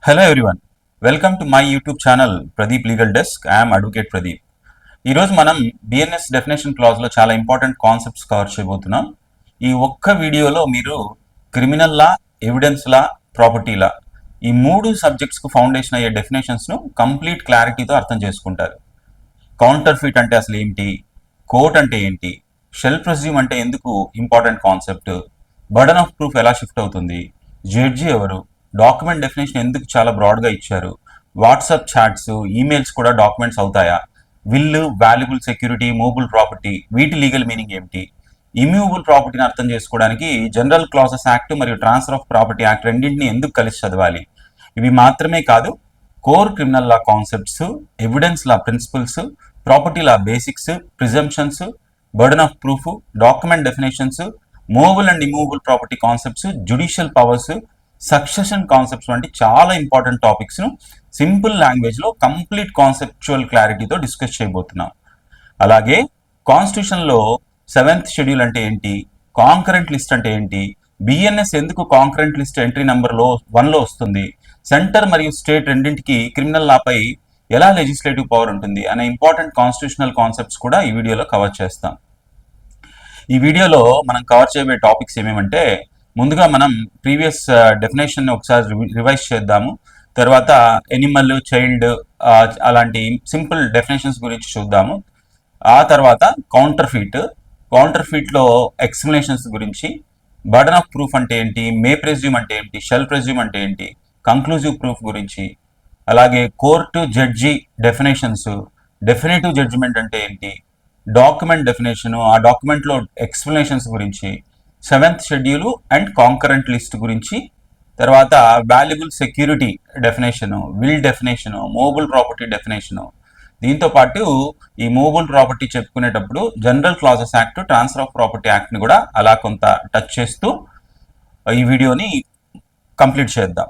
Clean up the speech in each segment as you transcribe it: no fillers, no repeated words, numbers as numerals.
Hello everyone. Welcome to my YouTube channel Pradeep Legal Desk. I am Advocate Pradeep. ఈరోజు మనం BNS definition క్లాజ్లో చాలా important concepts cover చేయబోతున్నాం. ఈ ఒక్క వీడియోలో మీరు క్రిమినల్ లా, ఎవిడెన్స్ లా, ప్రాపర్టీ లా ఈ మూడు సబ్జెక్ట్స్కు ఫౌండేషన్ అయ్యే డెఫినేషన్స్ను కంప్లీట్ క్లారిటీతో అర్థం చేసుకుంటారు. కౌంటర్ ఫీట్ అంటే అసలు ఏంటి, కోర్ట్ అంటే ఏంటి, షెల్ ప్రెస్యూమ్ అంటే ఎందుకు important concept, burden of proof ఎలా షిఫ్ట్ అవుతుంది, జడ్జి ఎవరు, డాక్యుమెంట్ డెఫినేషన్ ఎందుకు చాలా బ్రాడ్గా ఇచ్చారు, వాట్సాప్ చాట్స్, ఈమెయిల్స్ కూడా డాక్యుమెంట్స్ అవుతాయా, will, valuable security, movable property వీటి లీగల్ మీనింగ్ ఏమిటి, ఇమ్యూవబుల్ ప్రాపర్టీని అర్థం చేసుకోవడానికి జనరల్ క్లాసెస్ యాక్ట్ మరియు ట్రాన్స్ఫర్ ఆఫ్ ప్రాపర్టీ యాక్ట్ రెండింటిని ఎందుకు కలిసి చదవాలి. ఇవి మాత్రమే కాదు, core criminal law concepts, evidence law principles, property law basics, presumptions, burden of proof, document definitions, movable and immovable property concepts, judicial powers, succession concepts వంటి చాలా ఇంపార్టెంట్ టాపిక్స్ను సింపుల్ లాంగ్వేజ్లో కంప్లీట్ కాన్సెప్చువల్ క్లారిటీతో డిస్కస్ చేయబోతున్నాం. అలాగే కాన్స్టిట్యూషన్లో 7th షెడ్యూల్ అంటే ఏంటి, concurrent list అంటే ఏంటి, బిఎన్ఎస్ ఎందుకు కాంకరెంట్ లిస్ట్ ఎంట్రీ నెంబర్లో 1లో వస్తుంది, సెంటర్ మరియు స్టేట్ రెండింటికి క్రిమినల్ లాపై ఎలా లెజిస్లేటివ్ పవర్ ఉంటుంది అనే ఇంపార్టెంట్ కాన్స్టిట్యూషనల్ కాన్సెప్ట్స్ కూడా ఈ వీడియోలో కవర్ చేస్తాం. ఈ వీడియోలో మనం కవర్ చేయబోయే టాపిక్స్ ఏమేమంటే, ముందుగా మనం ప్రీవియస్ డెఫినేషన్ ఒకసారి రివైజ్ చేద్దాము. తర్వాత ఎనిమల్, చైల్డ్ అలాంటి సింపుల్ డెఫినేషన్స్ గురించి చూద్దాము. ఆ తర్వాత కౌంటర్ ఫీట్లో ఎక్స్ప్లెనేషన్స్ గురించి, బర్డన్ ఆఫ్ ప్రూఫ్ అంటే ఏంటి, మే ప్రెజ్యూమ్ అంటే ఏంటి, షెల్ ప్రెజ్యూమ్ అంటే ఏంటి, కంక్లూజివ్ ప్రూఫ్ గురించి, అలాగే court judge definitions, definitive judgment అంటే ఏంటి, డాక్యుమెంట్ డెఫినేషన్, ఆ డాక్యుమెంట్లో ఎక్స్ప్లెనేషన్స్ గురించి, 7th schedule and concurrent list గురించి, తర్వాత valuable security definition, will definition, movable property definition. దీంతో పాటు ఈ మూవబుల్ ప్రాపర్టీ చెప్పుకునేటప్పుడు general clauses act, transfer of property యాక్ట్ని కూడా అలా కొంత టచ్ చేస్తూ ఈ వీడియోని కంప్లీట్ చేద్దాం.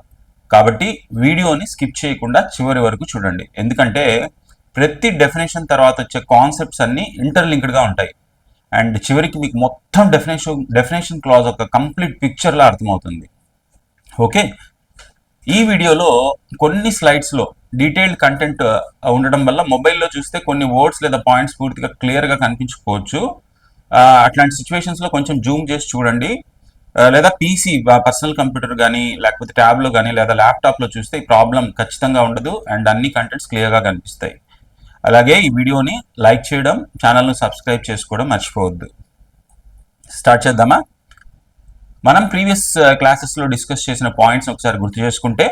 కాబట్టి వీడియోని స్కిప్ చేయకుండా చివరి వరకు చూడండి, ఎందుకంటే ప్రతి డెఫినేషన్ తర్వాత వచ్చే కాన్సెప్ట్స్ అన్నీ ఇంటర్లింక్డ్గా ఉంటాయి అండ్ చివరికి మీకు మొత్తం డెఫినేషన్ క్లాజ్ ఒక కంప్లీట్ పిక్చర్లా అర్థమవుతుంది. ఓకే, ఈ వీడియోలో కొన్ని స్లైడ్స్లో డీటెయిల్డ్ కంటెంట్ ఉండడం వల్ల మొబైల్లో చూస్తే కొన్ని వర్డ్స్ లేదా పాయింట్స్ పూర్తిగా క్లియర్గా కనిపించకపోవచ్చు. అట్లాంటి సిచ్యువేషన్స్లో కొంచెం జూమ్ చేసి చూడండి, లేదా పీసీ పర్సనల్ కంప్యూటర్ కానీ లేకపోతే ట్యాబ్లో కానీ లేదా ల్యాప్టాప్లో చూస్తే ఈ ప్రాబ్లం ఖచ్చితంగా ఉండదు అండ్ అన్ని కంటెంట్స్ క్లియర్గా కనిపిస్తాయి. అలాగే ఈ వీడియోని లైక్ చేయడం, ఛానల్ను సబ్స్క్రైబ్ చేసుకోవడం మర్చిపోవద్దు. స్టార్ట్ చేద్దామా? మనం ప్రీవియస్ క్లాసెస్లో డిస్కస్ చేసిన పాయింట్స్ ఒకసారి గుర్తు చేసుకుంటే,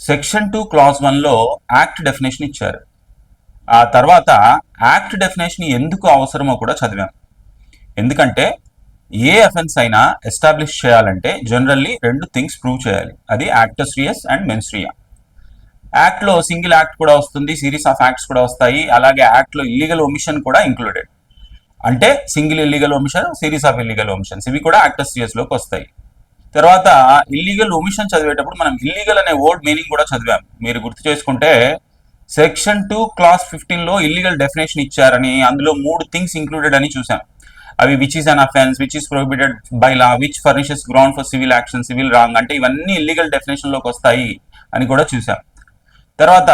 సెక్షన్ 2 క్లాజ్ 1లో యాక్ట్ డెఫినేషన్ ఇచ్చారు. ఆ తర్వాత యాక్ట్ డెఫినేషన్ ఎందుకు అవసరమో కూడా చదివాం. ఎందుకంటే ఏ అఫెన్స్ అయినా ఎస్టాబ్లిష్ చేయాలంటే జనరల్లీ 2 థింగ్స్ ప్రూవ్ చేయాలి. అది యాక్టస్ రియస్ అండ్ మెన్స్ రియా. యాక్ట్లో సింగిల్ యాక్ట్ కూడా వస్తుంది, సిరీస్ ఆఫ్ యాక్ట్స్ కూడా వస్తాయి. అలాగే యాక్ట్లో ఇల్లీగల్ ఒమిషన్ కూడా ఇంక్లూడెడ్. అంటే single illegal omission, series of illegal omissions ఇవి కూడా యాక్టస్ రియస్లోకి వస్తాయి. తర్వాత ఇల్లీగల్ ఒమిషన్ చదివేటప్పుడు మనం ఇల్లీగల్ అనే వర్డ్ మీనింగ్ కూడా చదివాం. మీరు గుర్తు చేసుకుంటే సెక్షన్ 2 క్లాస్ 15లో ఇల్లీగల్ డెఫినేషన్ ఇచ్చారని, అందులో 3 థింగ్స్ ఇంక్లూడెడ్ అని చూసాం. అవి which is an offence, which is prohibited by law, which furnishes ground for civil action, civil wrong, అంటే ఇవన్నీ ఇల్లీగల్ డెఫినేషన్లోకి వస్తాయి అని కూడా చూసాం. తర్వాత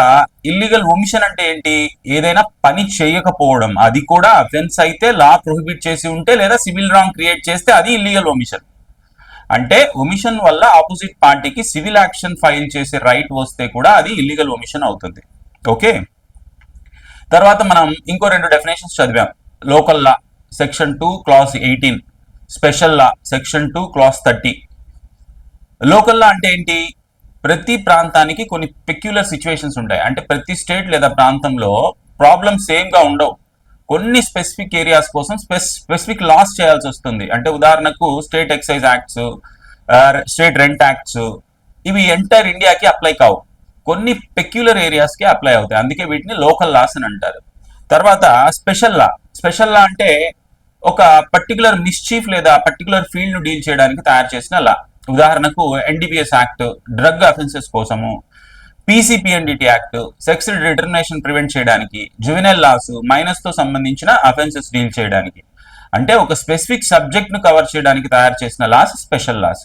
ఇల్లీగల్ ఒమిషన్ అంటే ఏంటి, ఏదైనా పని చేయకపోవడం, అది కూడా అఫెన్స్ అయితే లా ప్రొహిబిట్ చేసి ఉంటే లేదా సివిల్ రాంగ్ క్రియేట్ చేస్తే అది ఇల్లీగల్ ఒమిషన్. అంటే ఒమిషన్ వల్ల ఆపోజిట్ పార్టీకి సివిల్ యాక్షన్ ఫైల్ చేసే రైట్ వస్తే కూడా అది ఇల్లీగల్ ఒమిషన్ అవుతుంది. ఓకే, తర్వాత మనం ఇంకో 2 డెఫినేషన్స్ చదివాం. Local law section 2 class 18, special law section 2 class 30. Local law అంటే ఏంటి, ప్రతి ప్రాంతానికి కొన్ని పెక్యులర్ సిచ్యువేషన్స్ ఉంటాయి. అంటే ప్రతి స్టేట్ లేదా ప్రాంతంలో ప్రాబ్లమ్స్ సేమ్గా ఉండవు. కొన్ని స్పెసిఫిక్ ఏరియాస్ కోసం స్పెసిఫిక్ లాస్ చేయాల్సి వస్తుంది. అంటే ఉదాహరణకు state excise acts, state rent acts ఇవి ఎంటైర్ ఇండియాకి అప్లై కావు, కొన్ని పెక్యులర్ ఏరియాస్కి అప్లై అవుతాయి. అందుకే వీటిని లోకల్ లాస్ అని అంటారు. తర్వాత స్పెషల్ లా అంటే ఒక పర్టికులర్ మిస్చీఫ్ లేదా పర్టికులర్ ఫీల్డ్ను డీల్ చేయడానికి తయారు చేసిన లా. ఉదాహరణకు ఎన్డీపీఎస్ యాక్ట్ డ్రగ్ అఫెన్సెస్ కోసము, PCPNDT act sex determination prevent చేయడానికి, జువెనైల్ లాస్ మైనస్తో సంబంధించిన అఫెన్సెస్ డీల్ చేయడానికి. అంటే ఒక స్పెసిఫిక్ సబ్జెక్ట్ను కవర్ చేయడానికి తయారు చేసిన లాస్ స్పెషల్ లాస్.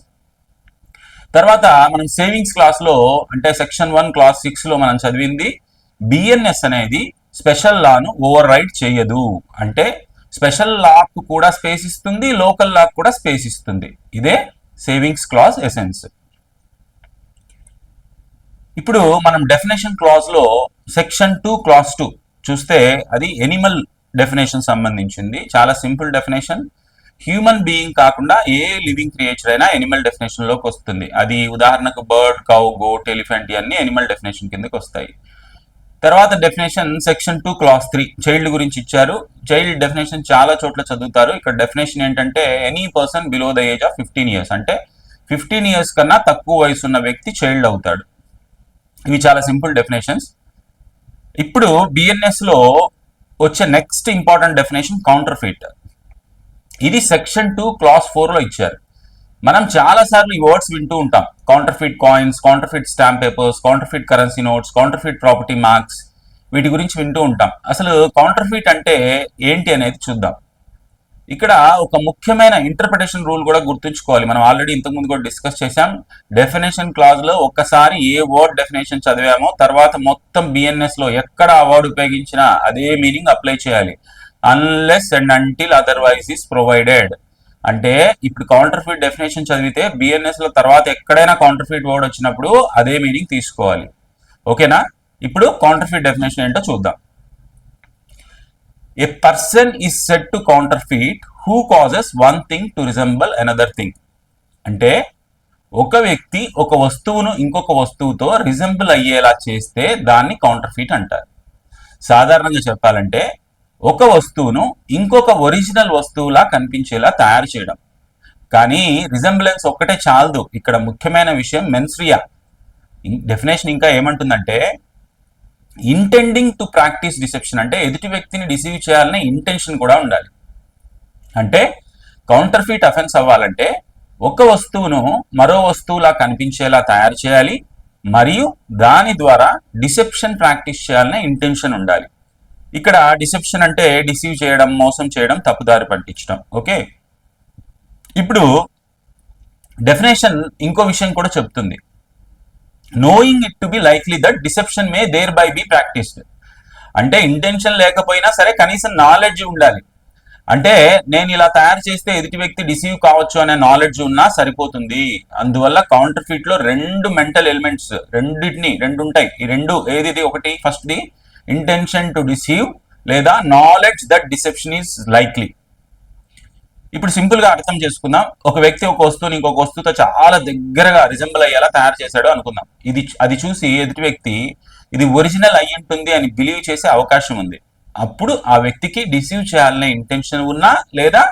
తర్వాత మనం సేవింగ్స్ క్లాస్ లో అంటే సెక్షన్ 1 క్లాస్ 6 లో మనం చదివింది బిఎన్ఎస్ అనేది స్పెషల్ లాను ఓవర్ రైడ్ చేయదు. అంటే స్పెషల్ లాకు కూడా స్పేస్ ఇస్తుంది, లోకల్ లాకు కూడా స్పేస్ ఇస్తుంది. ఇదే సేవింగ్స్ క్లాస్ ఎసెన్స్. ఇప్పుడు మనం డెఫినేషన్ క్లాజ్ లో సెక్షన్ 2 క్లాస్ 2 చూస్తే అది ఎనిమల్ డెఫినేషన్ సంబంధించింది. చాలా సింపుల్ డెఫినేషన్. హ్యూమన్ బీయింగ్ కాకుండా ఏ లివింగ్ క్రియేచర్ అయినా ఎనిమల్ డెఫినేషన్ లోకి వస్తుంది. అది ఉదాహరణకు బర్డ్, కౌ, గోట్, ఎలిఫెంట్ ఇవన్నీ ఎనిమల్ డెఫినేషన్ కిందకి వస్తాయి. తర్వాత డెఫినేషన్ సెక్షన్ 2 క్లాస్ 3 చైల్డ్ గురించి ఇచ్చారు. చైల్డ్ డెఫినేషన్ చాలా చోట్ల చదువుతారు. ఇక్కడ డెఫినేషన్ ఏంటంటే any person below the age of 15 years, అంటే 15 ఇయర్స్ కన్నా తక్కువ వయసు ఉన్న వ్యక్తి చైల్డ్ అవుతాడు. ఇవి చాలా సింపుల్ డెఫినేషన్స్. ఇప్పుడు బిఎన్ఎస్ లో వచ్చే next important definition counter feet. ఇది సెక్షన్ 2 క్లాస్ 4 లో ఇచ్చారు. మనం చాలా సార్లు ఈ వర్డ్స్ వింటూ ఉంటాం. Counter feet coins, counter feet stamp papers, counter feet currency notes, counter feet property marks, వీటి గురించి వింటూ ఉంటాం. అసలు కౌంటర్ ఫీట్ అంటే ఏంటి అనేది చూద్దాం. ఇక్కడ ఒక ముఖ్యమైన ఇంటర్ప్రిటేషన్ రూల్ కూడా గుర్తుంచుకోవాలి. మనం ఆల్రెడీ ఇంతకుముందు కూడా డిస్కస్ చేసాం. డెఫినేషన్ క్లాజ్ లో ఒక్కసారి ఏ వర్డ్ డెఫినేషన్ చదివామో తర్వాత మొత్తం బిఎన్ఎస్ లో ఎక్కడ ఆ వర్డ్ ఉపయోగించినా అదే మీనింగ్ అప్లై చేయాలి. Unless and until otherwise is provided. అంటే ఇప్పుడు కౌంటర్ ఫీట్ డెఫినేషన్ చదివితే బిఎన్ఎస్ లో తర్వాత ఎక్కడైనా కౌంటర్ ఫీట్ వర్డ్ వచ్చినప్పుడు అదే మీనింగ్ తీసుకోవాలి. ఓకేనా? ఇప్పుడు కౌంటర్ ఫీట్ డెఫినేషన్ ఏంటో చూద్దాం. A person is said to counterfeit who causes one thing to resemble another thing. అంటే ఒక వ్యక్తి ఒక వస్తువును ఇంకొక వస్తువుతో రిజెంబుల్ అయ్యేలా చేస్తే దాన్ని కౌంటర్ ఫీట్ అంటారు. సాధారణంగా చెప్పాలంటే ఒక వస్తువును ఇంకొక ఒరిజినల్ వస్తువులా కనిపించేలా తయారు చేయడం. కానీ రిజెంబులెన్స్ ఒక్కటే చాలదు. ఇక్కడ ముఖ్యమైన విషయం మెన్స్రియా. డెఫినేషన్ ఇంకా ఏమంటుందంటే ఇంటెండింగ్ టు ప్రాక్టీస్ డిసెప్షన్, అంటే ఎదుటి వ్యక్తిని డిసీవ్ చేయాలనే ఇంటెన్షన్ కూడా ఉండాలి. అంటే కౌంటర్ ఫీట్ అఫెన్స్ అవ్వాలంటే ఒక వస్తువును మరో వస్తువులా కనిపించేలా తయారు చేయాలి మరియు దాని ద్వారా డిసెప్షన్ ప్రాక్టీస్ చేయాలనే ఇంటెన్షన్ ఉండాలి. ఇక్కడ డిసెప్షన్ అంటే డిసీవ్ చేయడం, మోసం చేయడం, తప్పుదారి పట్టించడం. ఓకే, ఇప్పుడు డెఫినేషన్ ఇంకో విషయం కూడా చెప్తుంది. knowing it to be likely that deception may thereby be practiced. అంటే ఇంటెన్షన్ లేకపోయినా సరే కనీసం నాలెడ్జ్ ఉండాలి. అంటే నేను ఇలా తయారు చేస్తే ఎదుటి వ్యక్తి డిసీవ్ కావచ్చు అనే నాలెడ్జ్ ఉన్నా సరిపోతుంది. అందువల్ల కౌంటర్ ఫీట్ లో రెండు మెంటల్ ఎలిమెంట్స్ రెండు ఉంటాయి. ఈ రెండు ఏది? ఒకటి first the intention to deceive లేదా knowledge that deception is likely. ఇప్పుడు సింపుల్ గా అర్థం చేసుకుందాం. ఒక వ్యక్తి ఒక వస్తువుని ఇంకొక వస్తువుతో చాలా దగ్గరగా రిజెంబుల్ అయ్యేలా తయారు చేశాడు అనుకుందాం. అది చూసి ఎదుటి వ్యక్తి ఇది ఒరిజినల్ అయి ఉంటుంది అని బిలీవ్ చేసే అవకాశం ఉంది. అప్పుడు ఆ వ్యక్తికి డిసీవ్ చేయాలనే ఇంటెన్షన్ ఉన్నా లేదా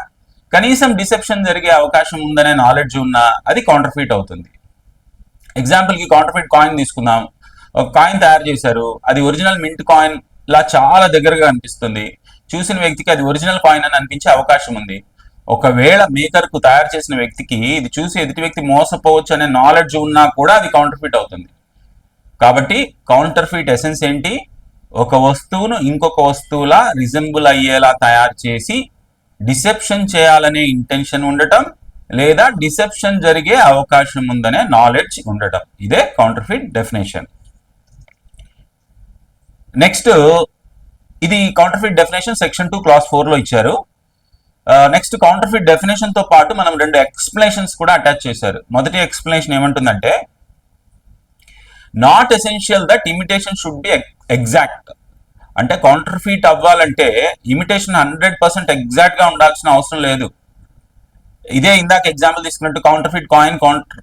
కనీసం డిసెప్షన్ జరిగే అవకాశం ఉందనే నాలెడ్జ్ ఉన్నా అది కౌంటర్ ఫీట్ అవుతుంది. ఎగ్జాంపుల్ కి కౌంటర్ ఫీట్ కాయిన్ తీసుకుందాం. ఒక కాయిన్ తయారు చేశారు, అది ఒరిజినల్ మింట్ కాయిన్ లా చాలా దగ్గరగా అనిపిస్తుంది. చూసిన వ్యక్తికి అది ఒరిజినల్ కాయిన్ అని అనిపించే అవకాశం ఉంది. ఒకవేళ మేకర్ కు తయారు చేసిన వ్యక్తికి ఇది చూసి ఎదుటి వ్యక్తి మోసపోవచ్చు అనే నాలెడ్జ్ ఉన్నా కూడా అది కౌంటర్ ఫీట్ అవుతుంది. కాబట్టి కౌంటర్ ఫీట్ ఎసెన్స్ ఏంటి? ఒక వస్తువును ఇంకొక వస్తువులా రిజెంబుల్ అయ్యేలా తయారు చేసి డిసెప్షన్ చేయాలనే ఇంటెన్షన్ ఉండటం లేదా డిసెప్షన్ జరిగే అవకాశం ఉందనే నాలెడ్జ్ ఉండటం. ఇదే కౌంటర్ ఫీట్ డెఫినేషన్. నెక్స్ట్, ఇది counter feet definition section 2 class 4 లో ఇచ్చారు. నెక్స్ట్ కౌంటర్ ఫీట్ డెఫినేషన్ తో పాటు మనం రెండు ఎక్స్ప్లెనేషన్స్ కూడా అటాచ్ చేశారు. మొదటి ఎక్స్ప్లెనేషన్ ఏమంటుందంటే not essential that imitation should be exact. అంటే కౌంటర్ ఫీట్ అవ్వాలంటే ఇమిటేషన్ 100% ఎగ్జాక్ట్ గా ఉండాల్సిన అవసరం లేదు. ఇదే ఇందాక ఎగ్జాంపుల్ తీసుకున్నట్టు counter feet coin,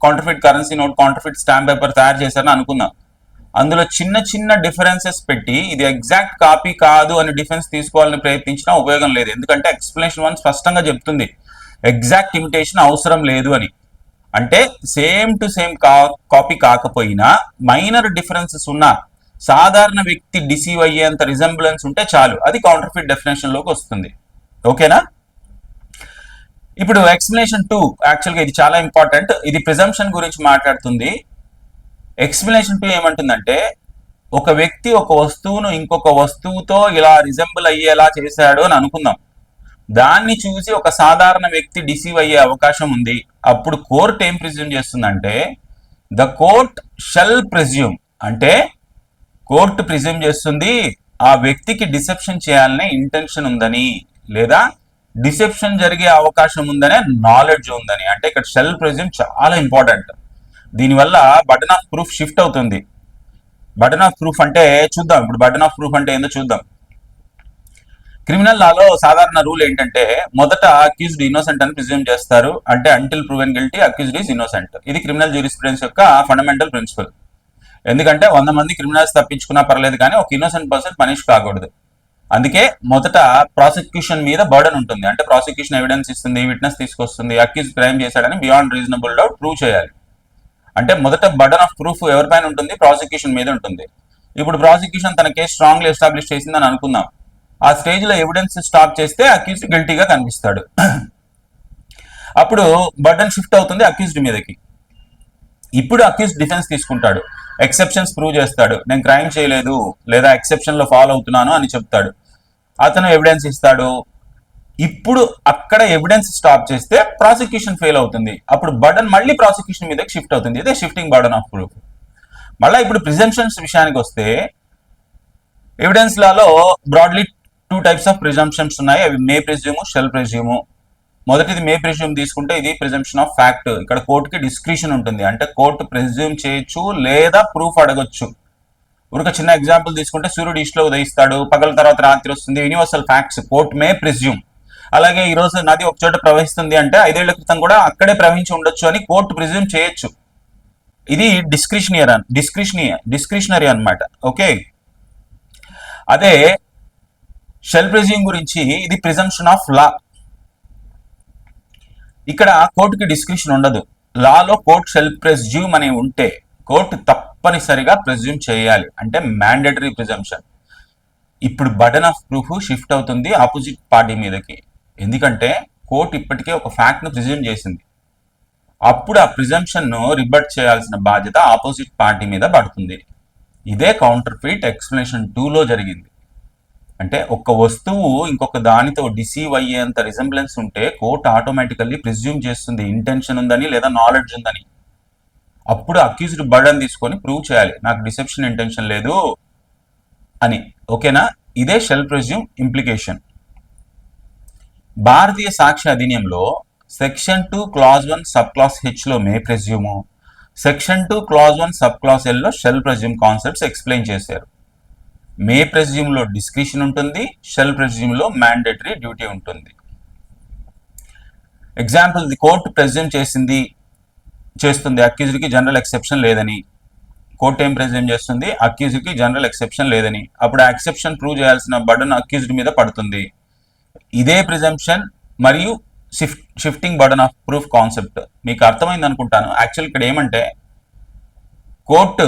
counter feet currency note, counter feet stamp paper తయారు చేశారని అనుకుందాం. అందులో చిన్న చిన్న డిఫరెన్సెస్ పెట్టి ఇది ఎగ్జాక్ట్ కాపీ కాదు అని డిఫెన్స్ తీసుకోవాలని ప్రయత్నించినా ఉపయోగం లేదు. ఎందుకంటే ఎక్స్ప్లెనేషన్ 1 స్పష్టంగా చెప్తుంది ఎగ్జాక్ట్ ఇమిటేషన్ అవసరం లేదు అని. అంటే సేమ్ టు సేమ్ కాపీ కాకపోయినా మైనర్ డిఫరెన్సెస్ ఉన్నా సాధారణ వ్యక్తి డిసీవ్ అయ్యేంత రిజెంబులెన్స్ ఉంటే చాలు, అది కౌంటర్ ఫీట్ డెఫినేషన్ లోకి వస్తుంది. ఓకేనా? ఇప్పుడు ఎక్స్ప్లెనేషన్ 2 యాక్చువల్గా ఇది చాలా ఇంపార్టెంట్. ఇది ప్రిజంప్షన్ గురించి మాట్లాడుతుంది. ఎక్స్ప్లెనేషన్ 2 ఏమంటుందంటే ఒక వ్యక్తి ఒక వస్తువును ఇంకొక వస్తువుతో ఇలా రిజెంబుల్ అయ్యేలా చేశాడు అని అనుకుందాం. దాన్ని చూసి ఒక సాధారణ వ్యక్తి డిసీవ్ అయ్యే అవకాశం ఉంది. అప్పుడు కోర్టు ఏం ప్రిజ్యూమ్ చేస్తుందంటే ద కోర్ట్ షెల్ ప్రిజ్యూమ్ అంటే కోర్టు ప్రిజ్యూమ్ చేస్తుంది ఆ వ్యక్తికి డిసెప్షన్ చేయాలనే ఇంటెన్షన్ ఉందని లేదా డిసెప్షన్ జరిగే అవకాశం ఉందనే నాలెడ్జ్ ఉందని. అంటే ఇక్కడ షెల్ ప్రిజ్యూమ్ చాలా ఇంపార్టెంట్. దీనివల్ల బర్డెన్ ఆఫ్ ప్రూఫ్ షిఫ్ట్ అవుతుంది. బర్డెన్ ఆఫ్ ప్రూఫ్ అంటే చూద్దాం. ఇప్పుడు బర్డెన్ ఆఫ్ ప్రూఫ్ అంటే ఏందో చూద్దాం. క్రిమినల్ లాలో సాధారణ రూల్ ఏంటంటే మొదట అక్యూజ్డ్ ఇన్నోసెంట్ అని ప్రిజ్యూమ్ చేస్తారు. అంటే until proven guilty accused is innocent. ఇది క్రిమినల్ జ్యూరిస్ప్రుడెన్స్ యొక్క ఫండమెంటల్ ప్రిన్సిపల్. ఎందుకంటే 100 మంది క్రిమినల్స్ తప్పించుకున్నా పర్లేదు కానీ ఒక ఇన్నోసెంట్ పర్సన్ పనిష్ కాకూడదు. అందుకే మొదట ప్రాసిక్యూషన్ మీద బర్డెన్ ఉంటుంది. అంటే ప్రాసిక్యూషన్ ఎవిడెన్స్ ఇస్తుంది, విట్నెస్ తీసుకొస్తుంది, అక్యూజ్ క్రైమ్ చేశాడని బియాండ్ రీజనబుల్ డౌట్ ప్రూవ్ చేయాలి. అంటే మొదట బర్డెన్ ఆఫ్ ప్రూఫ్ ఎవరిపైన ఉంటుంది? ప్రాసిక్యూషన్ మీద ఉంటుంది. ఇప్పుడు ప్రాసిక్యూషన్ తన కేసు స్ట్రాంగ్లీ ఎస్టాబ్లిష్ చేసిందని అనుకుందాం. ఆ స్టేజ్ లో ఎవిడెన్స్ స్టాప్ చేస్తే అక్యూజ్డ్ గిల్టీగా కనిపిస్తాడు. అప్పుడు బర్డెన్ షిఫ్ట్ అవుతుంది అక్యూజ్డ్ మీదకి. ఇప్పుడు అక్యూజ్డ్ డిఫెన్స్ తీసుకుంటాడు, ఎక్సెప్షన్స్ ప్రూవ్ చేస్తాడు, నేను క్రైమ్ చేయలేదు లేదా ఎక్సెప్షన్ లో ఫాలో అవుతున్నాను అని చెప్తాడు. అతను ఎవిడెన్స్ ఇస్తాడు. ఇప్పుడు అక్కడ ఎవిడెన్స్ స్టాప్ చేస్తే ప్రాసిక్యూషన్ ఫెయిల్ అవుతుంది. అప్పుడు బర్డెన్ మళ్ళీ ప్రాసిక్యూషన్ మీదకి షిఫ్ట్ అవుతుంది. ఇదే షిఫ్టింగ్ బర్డెన్ ఆఫ్ ప్రూఫ్. మళ్ళీ ఇప్పుడు ప్రిజంప్షన్స్ విషయానికి వస్తే evidence Lalo Bradley 2 types of presumptions ఉన్నాయి. అవి మే ప్రిజ్యూమ్, షెల్ ప్రిజ్యూమ్. మొదటిది మే ప్రిజ్యూమ్ తీసుకుంటే ఇది ప్రిజంప్షన్ ఆఫ్ ఫ్యాక్ట్. ఇక్కడ కోర్టుకి డిస్క్రిషన్ ఉంటుంది. అంటే కోర్టు ప్రిజ్యూమ్ చేయొచ్చు లేదా ప్రూఫ్ అడగొచ్చు. ఒక చిన్న ఎగ్జాంపుల్ తీసుకుంటే సూర్యుడు ఈస్ట్ లో ఉదయిస్తాడు, పగల తర్వాత రాత్రి వస్తుంది, universal facts court may presume. అలాగే ఈ రోజు నది ఒక చోట ప్రవహిస్తుంది అంటే 5 ఏళ్ల క్రితం కూడా అక్కడే ప్రవహించి ఉండొచ్చు అని కోర్టు ప్రిజ్యూమ్ చేయొచ్చు. ఇది డిస్క్రిషనరీ అన్నమాట. ఓకే, అదే షెల్ ప్రిజ్యూమ్ గురించి ఇది ప్రిజంప్షన్ ఆఫ్ లా. ఇక్కడ కోర్టుకి డిస్క్రిషన్ ఉండదు. లాలో కోర్ట్ షెల్ ప్రిజ్యూమ్ అని ఉంటే కోర్టు తప్పనిసరిగా ప్రిజ్యూమ్ చేయాలి. అంటే మ్యాండేటరీ ప్రిజంప్షన్. ఇప్పుడు బర్డెన్ ఆఫ్ ప్రూఫ్ షిఫ్ట్ అవుతుంది ఆపోజిట్ పార్టీ మీదకి. ఎందుకంటే కోర్టు ఇప్పటికే ఒక ఫ్యాక్ట్ ను ప్రిజ్యూమ్ చేసింది. అప్పుడు ఆ ప్రిజంప్షన్ ను రిబట్ చేయాల్సిన బాధ్యత ఆపోజిట్ పార్టీ మీద పడుతుంది. ఇదే కౌంటర్ ఫీట్ ఎక్స్ప్లెనేషన్ 2 లో జరిగింది. అంటే ఒక వస్తువు ఇంకొక దానితో డిసీవ్ అయ్యేంత రిజంబ్లెన్స్ ఉంటే కోర్టు ఆటోమేటికల్లీ ప్రిజ్యూమ్ చేస్తుంది ఇంటెన్షన్ ఉందని లేదా నాలెడ్జ్ ఉందని. అప్పుడు అక్యూజ్డ్ బర్డెన్ తీసుకొని ప్రూవ్ చేయాలి, నాకు డిసెప్షన్ ఇంటెన్షన్ లేదు అని. ఓకేనా? ఇదే shall presume implication. Bharatiya Sakshya అధినియంలో section 2 clause 1 sub class H లో may presume, section 2 clause 1 sub class L లో షెల్ ప్రిజ్యూమ్ కాన్సెప్ట్స్ ఎక్స్ప్లెయిన్ చేశారు. మే ప్రిజ్యూమ్ లో డిస్క్రిషన్ ఉంటుంది, షెల్ ప్రిజ్యూమ్ లో మ్యాండేటరీ డ్యూటీ ఉంటుంది. ఎగ్జాంపుల్, ది కోర్టు ప్రిజ్యూమ్ చేస్తుంది అక్యూజ్డ్ కి జనరల్ ఎక్సెప్షన్ లేదని. కోర్టు ఏం ప్రిజ్యూమ్ చేస్తుంది? అక్యూజ్డ్ కి జనరల్ ఎక్సెప్షన్ లేదని. అప్పుడు ఆ ఎక్సెప్షన్ ప్రూవ్ చేయాల్సిన బర్డెన్ అక్యూజ్డ్ మీద పడుతుంది. ఇదే ప్రిజంప్షన్ మరియు shifting burden of proof concept మీకు అర్థమైంది అనుకుంటాను. యాక్చువల్ ఇక్కడ ఏమంటే కోర్టు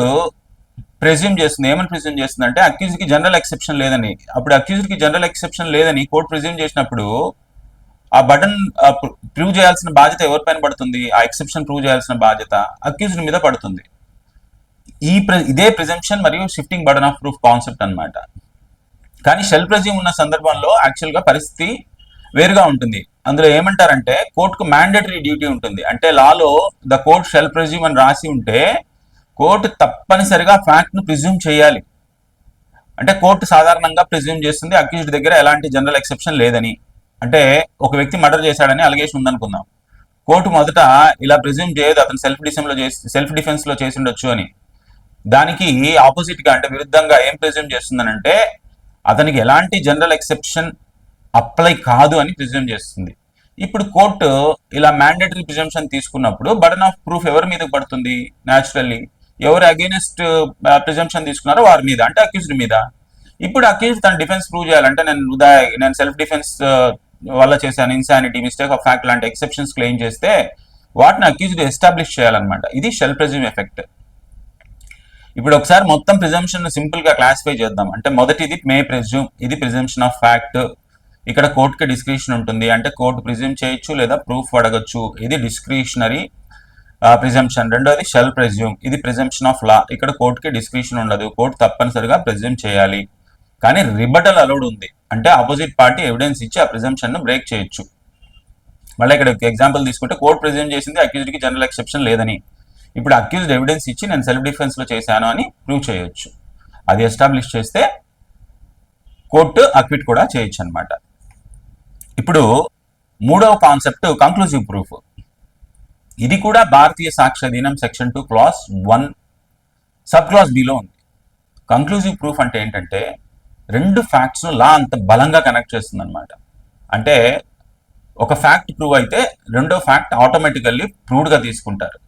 ప్రిజ్యూమ్ చేస్తుంది. ఏమని ప్రిజ్యూమ్ చేస్తుంది అంటే అక్యూజ్డ్ కి జనరల్ ఎక్సెప్షన్ లేదని. అప్పుడు అక్యూజ్డ్ కి జనరల్ ఎక్సెప్షన్ లేదని కోర్టు ప్రిజ్యూమ్ చేసినప్పుడు ఆ బర్డెన్ ప్రూవ్ చేయాల్సిన బాధ్యత ఎవరిపైన పడుతుంది? ఆ ఎక్సెప్షన్ ప్రూవ్ చేయాల్సిన బాధ్యత అక్యూజ్డ్ మీద పడుతుంది. ఇదే ప్రిజంప్షన్ మరియు shifting burden of proof concept అన్నమాట. కానీ షెల్ ప్రిజ్యూమ్ ఉన్న సందర్భంలో యాక్చువల్గా పరిస్థితి వేరుగా ఉంటుంది. అందులో ఏమంటారంటే కోర్టుకు మ్యాండేటరీ డ్యూటీ ఉంటుంది. అంటే లాలో ద కోర్ట్ షెల్ ప్రిజ్యూమ్ అని రాసి ఉంటే కోర్టు తప్పనిసరిగా ఫ్యాక్ట్ ను ప్రిజ్యూమ్ చేయాలి. అంటే కోర్టు సాధారణంగా ప్రిజ్యూమ్ చేస్తుంది అక్యూజ్డ్ దగ్గర ఎలాంటి జనరల్ ఎక్సెప్షన్ లేదని. అంటే ఒక వ్యక్తి మర్డర్ చేశాడని అలిగేషన్ ఉందనుకుందాం. కోర్టు మొదట ఇలా ప్రిజ్యూమ్ చేయదు, అతను సెల్ఫ్ డిఫెన్స్ లో చేసి ఉండొచ్చు అని. దానికి ఆపోజిట్ గా అంటే విరుద్ధంగా ఏం ప్రిజ్యూమ్ చేస్తుందనంటే అతనికి ఎలాంటి జనరల్ ఎక్సెప్షన్ అప్లై కాదు అని ప్రిజ్యూమ్ చేస్తుంది. ఇప్పుడు కోర్టు ఇలా మ్యాండేటరీ ప్రిజంప్షన్ తీసుకున్నప్పుడు బర్డెన్ ఆఫ్ ప్రూఫ్ ఎవరి మీద పడుతుంది? న్యాచురల్లీ ఎవరు అగైనెస్ట్ ప్రిజంప్షన్ తీసుకున్నారో వారి మీద, అంటే అక్యూజ్డ్ మీద. ఇప్పుడు అక్యూజ్డ్ తన డిఫెన్స్ ప్రూవ్ చేయాలంటే నేను సెల్ఫ్ డిఫెన్స్ వల్ల చేశాను, ఇన్సానిటీ, మిస్టేక్ ఆఫ్ ఫ్యాక్ట్ లాంటి ఎక్సెప్షన్స్ క్లెయిమ్ చేస్తే వాటిని అక్యూజ్డ్ ఎస్టాబ్లిష్ చేయాలన్నమాట. ఇది షెల్ ప్రిజ్యూమ్ ఎఫెక్ట్. ఇప్పుడు ఒకసారి మొత్తం ప్రిజంప్షన్ సింపుల్ గా క్లాసిఫై చేద్దాం. అంటే మొదటిది మే ప్రిజ్యూమ్, ఇది ప్రిజంప్షన్ ఆఫ్ ఫ్యాక్ట్. ఇక్కడ కోర్టుకి డిస్క్రిషన్ ఉంటుంది. అంటే కోర్టు ప్రిజ్యూమ్ చేయొచ్చు లేదా ప్రూఫ్ అడగచ్చు. ఇది డిస్క్రిషనరీ ప్రిజంప్షన్. రెండోది షెల్ ప్రిజ్యూమ్, ఇది ప్రిజంప్షన్ ఆఫ్ లా. ఇక్కడ కోర్టుకి డిస్క్రిషన్ ఉండదు, కోర్టు తప్పనిసరిగా ప్రిజ్యూమ్ చేయాలి. కానీ రిబటల్ అలౌడ్ ఉంది. అంటే ఆపోజిట్ పార్టీ ఎవిడెన్స్ ఇచ్చి ఆ ప్రిజంప్షన్ ను బ్రేక్ చేయొచ్చు. మళ్ళీ ఇక్కడ ఎగ్జాంపుల్ తీసుకుంటే కోర్టు ప్రిజ్యూమ్ చేసింది అక్యూజ్డ్ కి జనరల్ ఎక్సెప్షన్ లేదని. ఇప్పుడు అక్యూజ్డ్ ఎవిడెన్స్ ఇచ్చి నేను సెల్ఫ్ డిఫెన్స్ లో చేశాను అని ప్రూవ్ చేయొచ్చు. అది ఎస్టాబ్లిష్ చేస్తే కోర్టు అక్విట్ కూడా చేయొచ్చు అనమాట. ఇప్పుడు మూడవ కాన్సెప్ట్ కంక్లూజివ్ ప్రూఫ్. ఇది కూడా భారతీయ సాక్ష్య అధీనం సెక్షన్ 2 క్లాస్ 1 సబ్ క్లాస్ బిలో ఉంది. కంక్లూజివ్ ప్రూఫ్ అంటే ఏంటంటే రెండు ఫ్యాక్ట్స్ను లా అంత బలంగా కనెక్ట్ చేస్తుంది అనమాట. అంటే ఒక ఫ్యాక్ట్ ప్రూవ్ అయితే రెండో ఫ్యాక్ట్ ఆటోమేటికల్లీ ప్రూవ్డ్గా తీసుకుంటారు.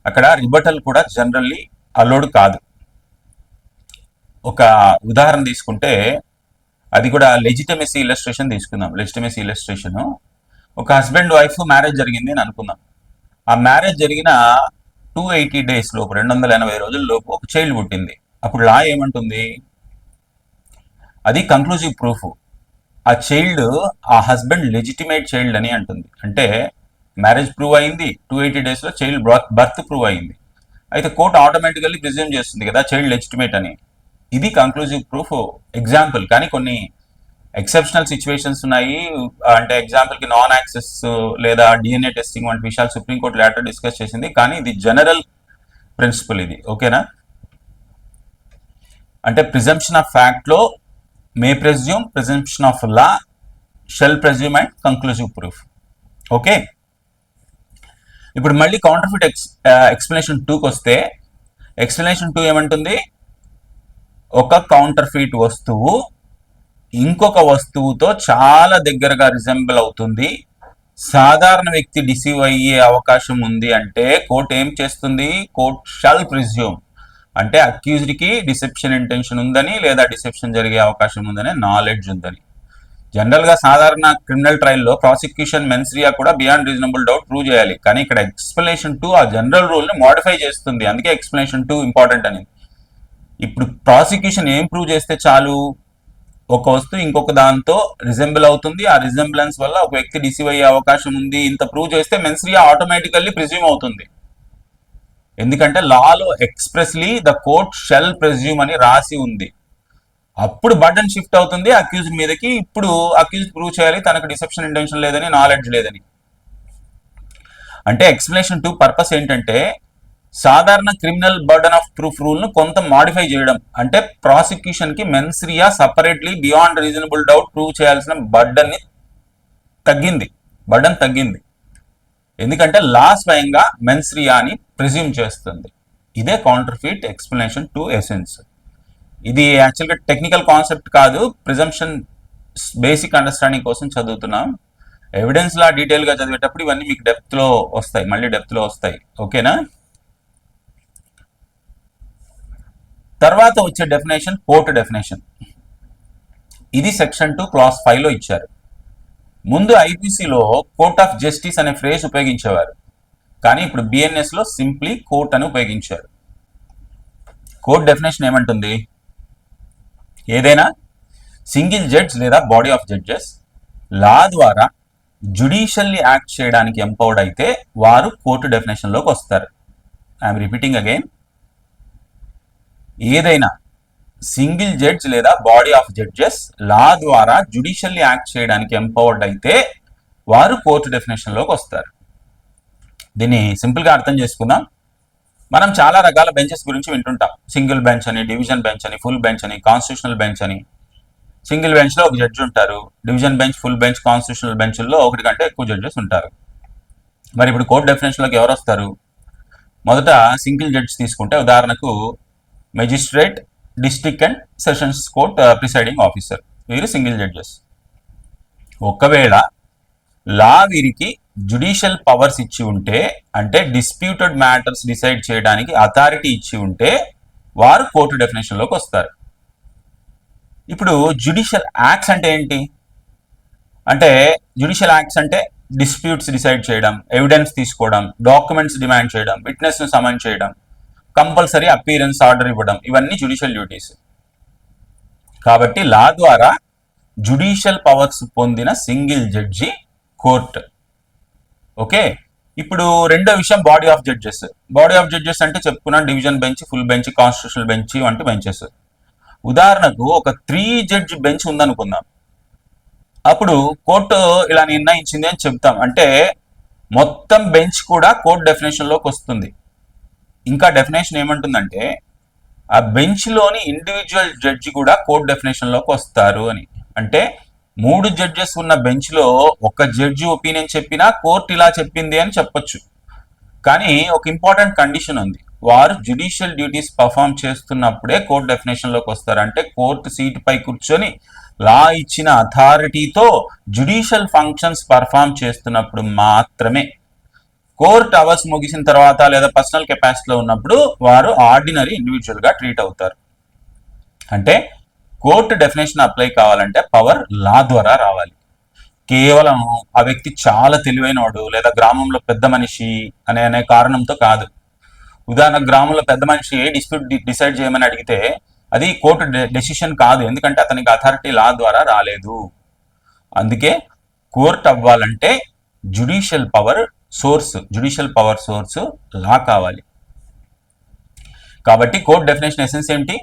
అక్కడ రిబటల్ కూడా జనరల్లీ అలోడ్ కాదు. ఒక ఉదాహరణ తీసుకుంటే అది కూడా లెజిటమసీ ఇలస్ట్రేషన్ తీసుకుందాం. లెజిటమసీ ఇలస్ట్రేషన్, ఒక హస్బెండ్ వైఫ్ మ్యారేజ్ జరిగింది అని అనుకుందాం. ఆ మ్యారేజ్ జరిగిన 280 days లోపు, 280 రోజుల లోపు ఒక చైల్డ్ పుట్టింది. అప్పుడు లా ఏమంటుంది? అది కంక్లూజివ్ ప్రూఫ్. ఆ చైల్డ్ ఆ హస్బెండ్ లెజిటిమేట్ చైల్డ్ అని అంటుంది. అంటే మ్యారేజ్ ప్రూవ్ అయింది, 280 days లో చైల్డ్ బర్త్ ప్రూవ్ అయింది. అయితే కోర్టు ఆటోమేటికల్లీ ప్రిజ్యూమ్ చేస్తుంది కదా చైల్డ్ లెజిటిమేట్ అని. ఇది కంక్లూజివ్ ప్రూఫ్ ఎగ్జాంపుల్. కానీ కొన్ని ఎక్సెప్షనల్ సిచ్యువేషన్స్ ఉన్నాయి. అంటే ఎగ్జాంపుల్కి నాన్ యాక్సెస్ లేదా డిఎన్ఏ టెస్టింగ్ వంటి విషయాలు సుప్రీంకోర్టు లేటర్ డిస్కస్ చేసింది. కానీ ఇది జనరల్ ప్రిన్సిపల్ ఇది, ఓకేనా? అంటే ప్రిజంప్షన్ ఆఫ్ ఫ్యాక్ట్లో may presume, presumption of law shall presume and conclusive proof. Okay, ఇప్పుడు మళ్ళీ కౌంటర్ఫిట్ ఎక్స్ప్లెనేషన్ 2కి వస్తే, ఎక్స్ప్లెనేషన్ 2 ఏమంటుంది? ఒక కౌంటర్ఫిట్ వస్తువు ఇంకొక వస్తువుతో చాలా దగ్గరగా రిజెంబుల్ అవుతుంది, సాధారణ వ్యక్తి డిసీవ్ అయ్యే అవకాశం ఉంది అంటే కోర్టు ఏం చేస్తుంది? Court shall presume. అంటే అక్యూజ్డ్కి డిసెప్షన్ ఇంటెన్షన్ ఉందని లేదా డిసెప్షన్ జరిగే అవకాశం ఉందని నాలెడ్జ్ ఉందని. జనరల్గా సాధారణ క్రిమినల్ ట్రయల్లో ప్రాసిక్యూషన్ మెన్స్రియా కూడా బియాండ్ రీజనబుల్ డౌట్ ప్రూవ్ చేయాలి. కానీ ఇక్కడ ఎక్స్ప్లెనేషన్ 2 ఆ జనరల్ రూల్ని మోడిఫై చేస్తుంది. అందుకే ఎక్స్ప్లెనేషన్ 2 ఇంపార్టెంట్ అనేది. ఇప్పుడు ప్రాసిక్యూషన్ ఏం ప్రూవ్ చేస్తే చాలు? ఒక వస్తువు ఇంకొక దాంతో రిజెంబుల్ అవుతుంది, ఆ రిజెంబులెన్స్ వల్ల ఒక వ్యక్తి డిసీవ్ అయ్యే అవకాశం ఉంది, ఇంత ప్రూవ్ చేస్తే మెన్స్రియా ఆటోమేటికల్లీ ప్రిజ్యూమ్ అవుతుంది. ఎందుకంటే లాలో expressly the court shall presume అని రాసి ఉంది. అప్పుడు బర్డన్ షిఫ్ట్ అవుతుంది అక్యూజ్డ్ మీదకి. ఇప్పుడు అక్యూజ్డ్ ప్రూవ్ చేయాలి తనకు డిసెప్షన్ ఇంటెన్షన్ లేదని, నాలెడ్జ్ లేదని. అంటే ఎక్స్ప్లెనేషన్ 2 పర్పస్ ఏంటంటే సాధారణ క్రిమినల్ బర్డన్ ఆఫ్ ప్రూఫ్ రూల్ను కొంత మాడిఫై చేయడం. అంటే ప్రాసిక్యూషన్కి mens rea separately beyond reasonable doubt prove చేయాల్సిన బర్డన్ తగ్గింది. ఎందుకంటే లా స్వయంగా మెన్స్రియాని ప్రిజ్యూమ్ చేస్తుంది. ఇదే కౌంటర్ఫిట్ ఎక్స్ప్లెనేషన్ 2 ఎసెన్స్. ఇది యాక్చువల్గా టెక్నికల్ కాన్సెప్ట్ కాదు, ప్రిజంప్షన్ బేసిక్ అండర్స్టాండింగ్ కోసం చదువుతున్నాం. ఎవిడెన్స్ లా డీటెయిల్గా చదివేటప్పుడు ఇవన్నీ మీకు డెప్త్లో వస్తాయి. ఓకేనా? తర్వాత వచ్చే డెఫినేషన్ కోర్టు డెఫినేషన్. ఇది సెక్షన్ 2 క్లాస్ 5లో ఇచ్చారు. ముందు ఐపీసీలో కోర్ట్ ఆఫ్ జస్టిస్ అనే ఫ్రేజ్ ఉపయోగించేవారు, కానీ ఇప్పుడు బిఎన్ఎస్లో సింప్లీ కోర్ట్ అని ఉపయోగించారు. కోర్ట్ డెఫినేషన్ ఏమంటుంది? ఏదైనా సింగిల్ జడ్జ్ లేదా బాడీ ఆఫ్ జడ్జెస్ లా ద్వారా జ్యుడిషియల్లీ యాక్ట్ చేయడానికి ఎంపవర్డ్ అయితే వారు కోర్టు డెఫినేషన్లోకి వస్తారు. I'm repeating again. ఏదైనా సింగిల్ జడ్జ్ లేదా బాడీ ఆఫ్ జడ్జెస్ లా ద్వారా జ్యుడిషియల్లీ యాక్ట్ చేయడానికి ఎంపవర్డ్ అయితే వారు కోర్టు డెఫినేషన్లోకి వస్తారు. దీన్ని సింపుల్గా అర్థం చేసుకుందాం. మనం చాలా రకాల బెంచెస్ గురించి వింటుంటాం. సింగిల్ బెంచ్ అని, డివిజన్ బెంచ్ అని, ఫుల్ బెంచ్ అని, కాన్స్టిట్యూషనల్ బెంచ్ అని. సింగిల్ బెంచ్లో ఒక జడ్జి ఉంటారు. Division bench, full bench, constitutional బెంచ్ల్లో ఒకటి కంటే ఎక్కువ జడ్జెస్ ఉంటారు. మరి ఇప్పుడు కోర్టు డెఫినేషన్లోకి ఎవరు వస్తారు? మొదట సింగిల్ జడ్జ్ తీసుకుంటే, ఉదాహరణకు magistrate, district and sessions court presiding officer, వీరు సింగిల్ జడ్జెస్. ఒకవేళ లా వీరికి జ్యుడిషియల్ పవర్స్ ఇచ్చి ఉంటే, అంటే డిస్ప్యూటెడ్ మ్యాటర్స్ డిసైడ్ చేయడానికి అథారిటీ ఇచ్చి ఉంటే వారు కోర్టు డెఫినేషన్లోకి వస్తారు. ఇప్పుడు జ్యుడిషియల్ యాక్ట్స్ అంటే ఏంటి? అంటే జ్యుడిషియల్ యాక్ట్స్ అంటే డిస్ప్యూట్స్ డిసైడ్ చేయడం, ఎవిడెన్స్ తీసుకోవడం, డాక్యుమెంట్స్ డిమాండ్ చేయడం, విట్నెస్ను సమన్ చేయడం, కంపల్సరీ అపీరెన్స్ ఆర్డర్ ఇవ్వడం, ఇవన్నీ జ్యుడిషియల్ డ్యూటీస్. కాబట్టి లా ద్వారా జ్యుడిషియల్ పవర్స్ పొందిన సింగిల్ జడ్జి కోర్ట్. ఓకే, ఇప్పుడు రెండో విషయం body of judges. Body of judges అంటే చెప్పుకున్నాం division bench, full bench, constitutional bench వంటి బెంచెస్. ఉదాహరణకు ఒక 3 జడ్జి బెంచ్ ఉందనుకుందాం. అప్పుడు కోర్టు ఇలా నిర్ణయించింది అని చెప్తాం. అంటే మొత్తం బెంచ్ కూడా కోర్ట్ డెఫినేషన్లోకి వస్తుంది. ఇంకా డెఫినేషన్ ఏమంటుందంటే ఆ బెంచ్ లోని ఇండివిజువల్ జడ్జి కూడా కోర్ట్ డెఫినేషన్ లోకి వస్తారు అని. అంటే 3 జడ్జెస్ ఉన్న బెంచ్ లో ఒక జడ్జి ఒపీనియన్ చెప్పినా కోర్టు ఇలా చెప్పింది అని చెప్పొచ్చు. కానీ ఒక ఇంపార్టెంట్ కండిషన్ ఉంది, వారు జ్యుడిషియల్ డ్యూటీస్ పర్ఫామ్ చేస్తున్నప్పుడే కోర్ట్ డెఫినేషన్ లోకి వస్తారు. అంటే కోర్టు సీట్ పై కూర్చొని లా ఇచ్చిన అథారిటీతో జ్యుడిషియల్ ఫంక్షన్స్ పర్ఫామ్ చేస్తున్నప్పుడు మాత్రమే. కోర్ట్ అవర్స్ ముగిసిన తర్వాత లేదా పర్సనల్ కెపాసిటీలో ఉన్నప్పుడు వారు ఆర్డినరీ ఇండివిజువల్ గా ట్రీట్ అవుతారు. అంటే కోర్టు డెఫినేషన్ అప్లై కావాలంటే పవర్ లా ద్వారా రావాలి. కేవలం ఆ వ్యక్తి చాలా తెలివైనవాడు లేదా గ్రామంలో పెద్ద మనిషి అనే కారణంతో కాదు. ఉదాహరణకు గ్రామంలో పెద్ద మనిషి డిస్ప్యూట్ డిసైడ్ చేయమని అడిగితే అది కోర్టు డెసిషన్ కాదు, ఎందుకంటే అతనికి అథారిటీ లా ద్వారా రాలేదు. అందుకే కోర్టు అవ్వాలంటే జ్యుడిషియల్ పవర్ సోర్స్ లా కావాలి. కాబట్టి కోర్ట్ డెఫినేషన్ ఎసెన్స్ ఏంటి?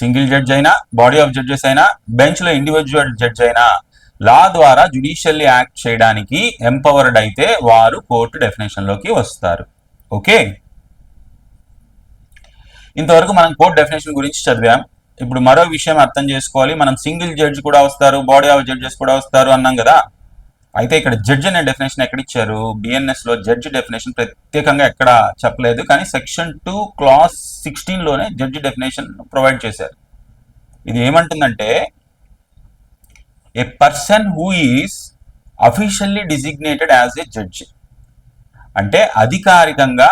సింగిల్ జడ్జ్ అయినా, బాడీ ఆఫ్ జడ్జెస్ అయినా, బెంచ్ లో ఇండివిజువల్ జడ్జ్ అయినా లా ద్వారా జ్యుడిషియల్లీ యాక్ట్ చేయడానికి ఎంపవర్డ్ అయితే వారు కోర్టు డెఫినేషన్ లోకి వస్తారు. ఓకే, ఇంతవరకు మనం కోర్ట్ డెఫినేషన్ గురించి చదివాం. ఇప్పుడు మరో విషయం అర్థం చేసుకోవాలి. మనం సింగిల్ జడ్జ్ కూడా వస్తారు, బాడీ ఆఫ్ జడ్జెస్ కూడా వస్తారు అన్నాం కదా. అయితే ఇక్కడ జడ్జ్ అనే డెఫినేషన్ ఎక్కడ ఇచ్చారు? బిఎన్ఎస్ లో జడ్జ్ డెఫినేషన్ ప్రత్యేకంగా ఎక్కడ చెప్పలేదు, కానీ సెక్షన్ 2 క్లాస్ 16 లోనే జడ్జ్ డెఫినేషన్ ప్రొవైడ్ చేశారు. ఇది ఏమంటుందంటే a person who is officially designated as a judge, అంటే అధికారికంగా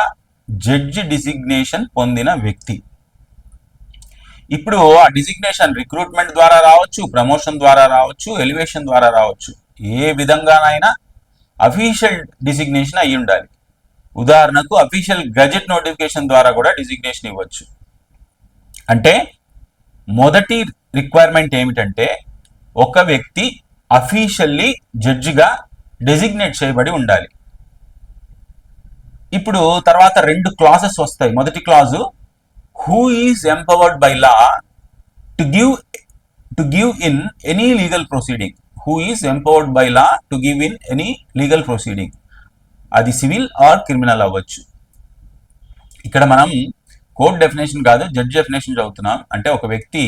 జడ్జి డిజిగ్నేషన్ పొందిన వ్యక్తి. ఇప్పుడు ఆ డిజిగ్నేషన్ రిక్రూట్మెంట్ ద్వారా రావచ్చు, ప్రమోషన్ ద్వారా రావచ్చు, ఎలివేషన్ ద్వారా రావచ్చు. ఏ విధంగానైనా అఫీషియల్ డిజిగ్నేషన్ అయి ఉండాలి. ఉదాహరణకు అఫీషియల్ గజెట్ నోటిఫికేషన్ ద్వారా కూడా డిజిగ్నేషన్ ఇవ్వచ్చు. అంటే మొదటి రిక్వైర్మెంట్ ఏమిటంటే ఒక వ్యక్తి అఫీషియల్లీ జడ్జిగా డెసిగ్నేట్ చేయబడి ఉండాలి. ఇప్పుడు తర్వాత 2 క్లాసెస్ వస్తాయి. మొదటి clause who is empowered by law to give in any legal proceeding. Who is empowered by law to give in any legal proceeding. అది సివిల్ ఆర్ క్రిమినల్ అవ్వచ్చు. ఇక్కడ మనం కోర్ట్ డెఫినేషన్ కాదు, జడ్జ్ డెఫినేషన్ చదువుతున్నాం. అంటే ఒక వ్యక్తి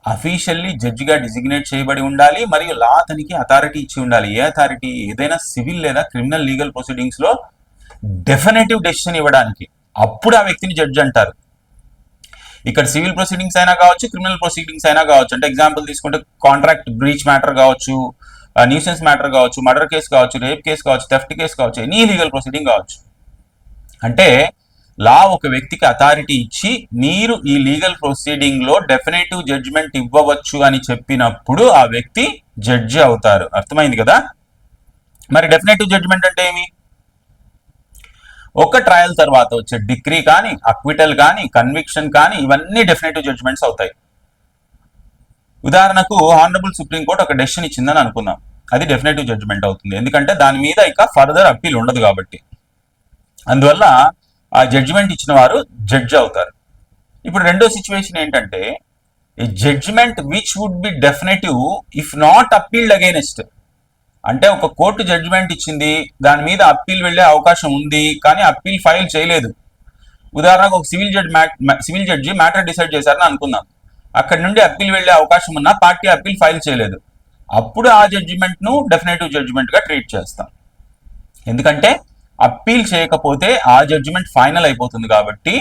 అఫీషియల్లీ జడ్జిగా డిజిగ్నేట్ చేయబడి ఉండాలి, మరియు లా అతనికి అథారిటీ ఇచ్చి ఉండాలి. ఏ అథారిటీ? ఏదైనా సివిల్ లేదా క్రిమినల్ లీగల్ ప్రొసీడింగ్స్ లో డెఫినేటివ్ డెసిషన్ ఇవ్వడానికి. అప్పుడు ఆ వ్యక్తిని జడ్జ్ అంటారు. ఇక్కడ సివిల్ ప్రొసీడింగ్స్ అయినా కావచ్చు, క్రిమినల్ ప్రొసీడింగ్స్ అయినా కావచ్చు. అంటే ఎగ్జాంపుల్ తీసుకుంటే కాంట్రాక్ట్ బ్రీచ్ మ్యాటర్ కావచ్చు, న్యూసెన్స్ మ్యాటర్ కావచ్చు, మర్డర్ కేసు కావచ్చు, రేప్ కేసు కావచ్చు, థెఫ్ట్ కేసు కావచ్చు, ఎనీ లీగల్ ప్రొసీడింగ్ కావచ్చు. అంటే లా ఒక వ్యక్తికి అథారిటీ ఇచ్చి మీరు ఈ లీగల్ ప్రొసీడింగ్ లో డెఫినేటివ్ జడ్జిమెంట్ ఇవ్వవచ్చు అని చెప్పినప్పుడు ఆ వ్యక్తి జడ్జి అవుతారు. అర్థమైంది కదా? మరి డెఫినేటివ్ జడ్జిమెంట్ అంటే ఏమి? ఒక ట్రయల్ తర్వాత వచ్చే డిగ్రీ కానీ, అక్విటల్ కానీ, కన్విక్షన్ కానీ, ఇవన్నీ డెఫినేటివ్ జడ్జిమెంట్స్ అవుతాయి. ఉదాహరణకు హానరబుల్ సుప్రీం కోర్ట్ ఒక డెసిషన్ ఇచ్చిందని అనుకుందాం, అది డెఫినేటివ్ జడ్జిమెంట్ అవుతుంది, ఎందుకంటే దాని మీద ఇక ఫర్దర్ అప్పీల్ ఉండదు కాబట్టి. అందువల్ల ఆ జడ్జిమెంట్ ఇచ్చిన వారు జడ్జి అవుతారు. ఇప్పుడు రెండో సిచ్యువేషన్ ఏంటంటే a judgment which would be definitive if not appealed against. అంటే ఒక కోర్టు జడ్జిమెంట్ ఇచ్చింది, దాని మీద అప్పీల్ వెళ్లే అవకాశం ఉంది, కానీ అప్పీల్ ఫైల్ చేయలేదు. ఉదాహరణకు ఒక సివిల్ జడ్జి మ్యాటర్ డిసైడ్ చేశారని అనుకుందాం. అక్కడి నుండి అప్పీల్ వెళ్లే అవకాశం ఉన్నా పార్టీ అప్పీల్ ఫైల్ చేయలేదు. అప్పుడు ఆ జడ్జిమెంట్ ను డెఫినేటివ్ జడ్జిమెంట్ గా ట్రీట్ చేస్తాం. ఎందుకంటే అప్పీల్ చేయకపోతే ఆ జడ్జిమెంట్ ఫైనల్ అయిపోతుంది కాబట్టి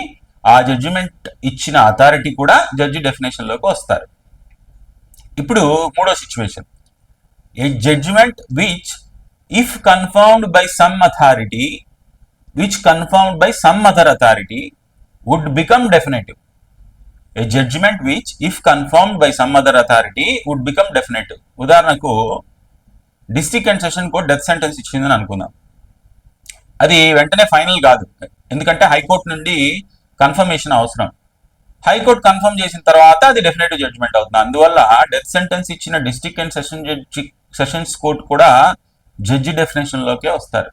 ఆ జడ్జిమెంట్ ఇచ్చిన అథారిటీ కూడా జడ్జి డెఫినేషన్ లోకి వస్తారు. ఇప్పుడు మూడో situation, a judgment which if confirmed by some authority would become definitive. A judgment which if confirmed by some other authority would become definitive. ఉదాహరణకు district and session court death sentence ఇచ్చిందని అనుకుందాం. అది వెంటనే final కాదు, ఎందుకంటే high court నుండి confirmation అవసరం. High court confirm చేసిన తర్వాత అది డెఫినేటివ్ జడ్జిమెంట్ అవుతుంది. అందువల్ల డెత్ సెంటెన్స్ ఇచ్చిన డిస్ట్రిక్ట్ అండ్ సెషన్స్ కోర్టు కూడా జడ్జి డెఫినేషన్ లోకే వస్తారు.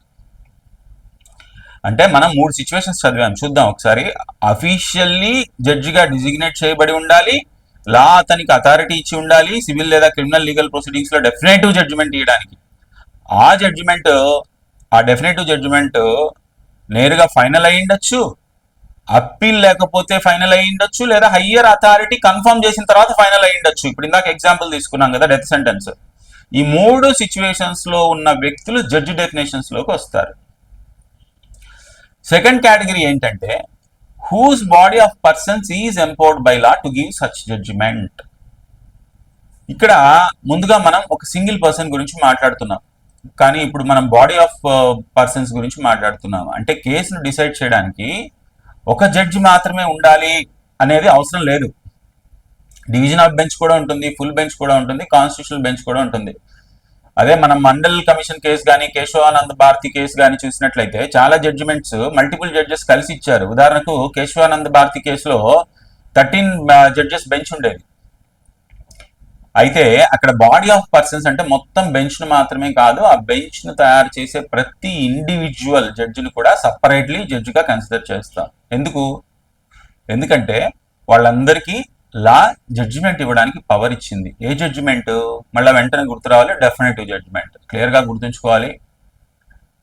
అంటే మనం 3 సిచ్యువేషన్స్ చదివాం, చూద్దాం ఒకసారి. అఫీషియల్లీ జడ్జిగా డిజిగ్నేట్ చేయబడి ఉండాలి, లా అతనికి అథారిటీ ఇచ్చి ఉండాలి, సివిల్ లేదా క్రిమినల్ లీగల్ ప్రొసీడింగ్స్ లో డెఫినేటివ్ జడ్జిమెంట్ ఇవ్వడానికి. ఆ డెఫినేటివ్ జడ్జిమెంట్ నేరుగా ఫైనల్ అయి ఉండొచ్చు, అప్పీల్ లేకపోతే ఫైనల్ అయ్యి ఉండొచ్చు, లేదా హయ్యర్ అథారిటీ కన్ఫర్మ్ చేసిన తర్వాత ఫైనల్ అయ్యి ఉండొచ్చు. ఇప్పుడు ఇందాక ఎగ్జాంపుల్ తీసుకున్నాం కదా, డెత్ సెంటెన్స్. ఈ 3 సిచ్యువేషన్స్ లో ఉన్న వ్యక్తులు జడ్జి డెఫినేషన్స్ లోకి వస్తారు. సెకండ్ కేటగిరీ ఏంటంటే whose body of persons is empowered by law to give such judgment. ఇక్కడ ముందుగా మనం ఒక సింగిల్ పర్సన్ గురించి మాట్లాడుతున్నాం, కానీ ఇప్పుడు మనం బాడీ ఆఫ్ పర్సన్స్ గురించి మాట్లాడుతున్నాం. అంటే కేసును డిసైడ్ చేయడానికి ఒక జడ్జి మాత్రమే ఉండాలి అనేది అవసరం లేదు. డివిజన్ ఆఫ్ బెంచ్ కూడా ఉంటుంది, ఫుల్ బెంచ్ కూడా ఉంటుంది, కాన్స్టిట్యూషనల్ బెంచ్ కూడా ఉంటుంది. అదే మనం మండల్ కమిషన్ కేసు కానీ కేశవానంద్ భారతి కేసు కానీ చూసినట్లయితే చాలా జడ్జిమెంట్స్ మల్టిపుల్ జడ్జెస్ కలిసి ఇచ్చారు. ఉదాహరణకు కేశవానంద్ భారతి కేసులో 13 జడ్జెస్ బెంచ్ ఉండేది. అయితే అక్కడ బాడీ ఆఫ్ పర్సన్స్ అంటే మొత్తం బెంచ్ ను మాత్రమే కాదు, ఆ బెంచ్ ను తయారు చేసే ప్రతి ఇండివిజువల్ జడ్జిని కూడా సపరేట్లీ జడ్జిగా కన్సిడర్ చేస్తాం. ఎందుకంటే వాళ్ళందరికీ లా జడ్జిమెంట్ ఇవ్వడానికి పవర్ ఇచ్చింది. ఏ జడ్జిమెంట్ మళ్ళీ వెంటనే గుర్తు రావాలి, డెఫినెటివ్ జడ్జిమెంట్. క్లియర్ గా గుర్తుంచుకోవాలి.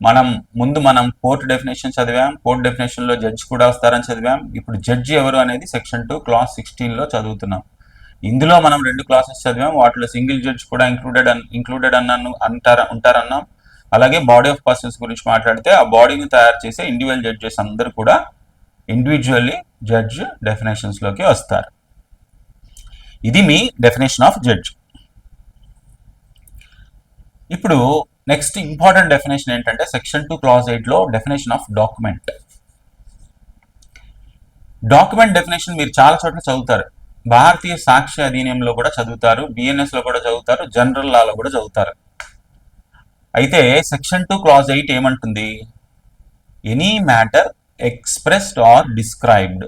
మనం కోర్టు డెఫినేషన్ చదివాం, కోర్టు డెఫినేషన్ లో జడ్జి కూడా వస్తారని చదివాం. ఇప్పుడు జడ్జి ఎవరు అనేది సెక్షన్ 2 క్లాస్ 16 లో చదువుతున్నాం. ఇందులో మనం 2 క్లాసెస్ చదివాం, వాటిలో సింగిల్ జడ్జ్ కూడా ఇంక్లూడెడ్ ఉంటారన్నాం. అలాగే బాడీ ఆఫ్ పర్సన్స్ గురించి మాట్లాడితే ఆ బాడీని తయారు చేసే ఇండివిజువల్ జడ్జెస్ అందరూ కూడా ఇండివిజువల్లీ జడ్జ్ డెఫినేషన్స్ లోకి వస్తారు. ఇది మీ డెఫినేషన్ ఆఫ్ జడ్జ్. ఇప్పుడు నెక్స్ట్ ఇంపార్టెంట్ డెఫినేషన్ ఏంటంటే సెక్షన్ 2 క్లాస్ 8 లో definition of document. Document definition మీరు చాలా చోట్ల చదువుతారు. భారతీయ సాక్ష్య అధినియంలో కూడా చదువుతారు, బిఎన్ఎస్ లో కూడా చదువుతారు, జనరల్ లాలో కూడా చదువుతారు. అయితే సెక్షన్ 2 క్లాస్ 8 ఏమంటుంది? Any matter expressed are described.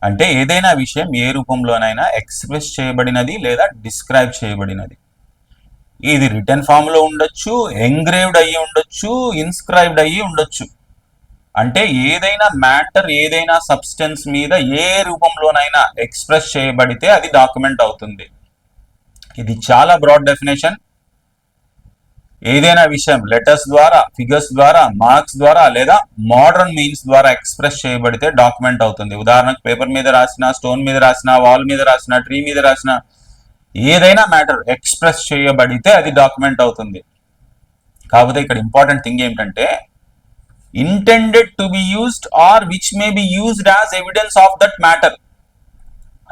అంటే ఏదైనా విషయం ఏ రూపంలోనైనా ఎక్స్ప్రెస్ చేయబడినది లేదా డిస్క్రైబ్ చేయబడినది. ఇది రిటర్న్ ఫామ్ లో ఉండొచ్చు, ఎంగ్రేవ్డ్ అయ్యి ఉండొచ్చు, ఇన్స్క్రైబ్డ్ అయ్యి ఉండొచ్చు. అంటే ఏదైనా మ్యాటర్, ఏదైనా సబ్స్టెన్స్ మీద ఏ రూపంలోనైనా ఎక్స్ప్రెస్ చేయబడితే అది డాక్యుమెంట్ అవుతుంది. ఇది చాలా బ్రాడ్ డెఫినేషన్. ఏదైనా విషయం లెటర్స్ ద్వారా, ఫిగర్స్ ద్వారా, మార్క్స్ ద్వారా లేదా మోడర్న్ మీన్స్ ద్వారా ఎక్స్ప్రెస్ చేయబడితే డాక్యుమెంట్ అవుతుంది. ఉదాహరణకు పేపర్ మీద రాసిన, స్టోన్ మీద రాసిన, వాల్ మీద రాసిన, ట్రీ మీద రాసిన ఏదైనా మ్యాటర్ ఎక్స్ప్రెస్ చేయబడితే అది డాక్యుమెంట్ అవుతుంది. కాకపోతే ఇక్కడ ఇంపార్టెంట్ థింగ్ ఏమిటంటే intended to be used or which may be used as evidence of that matter.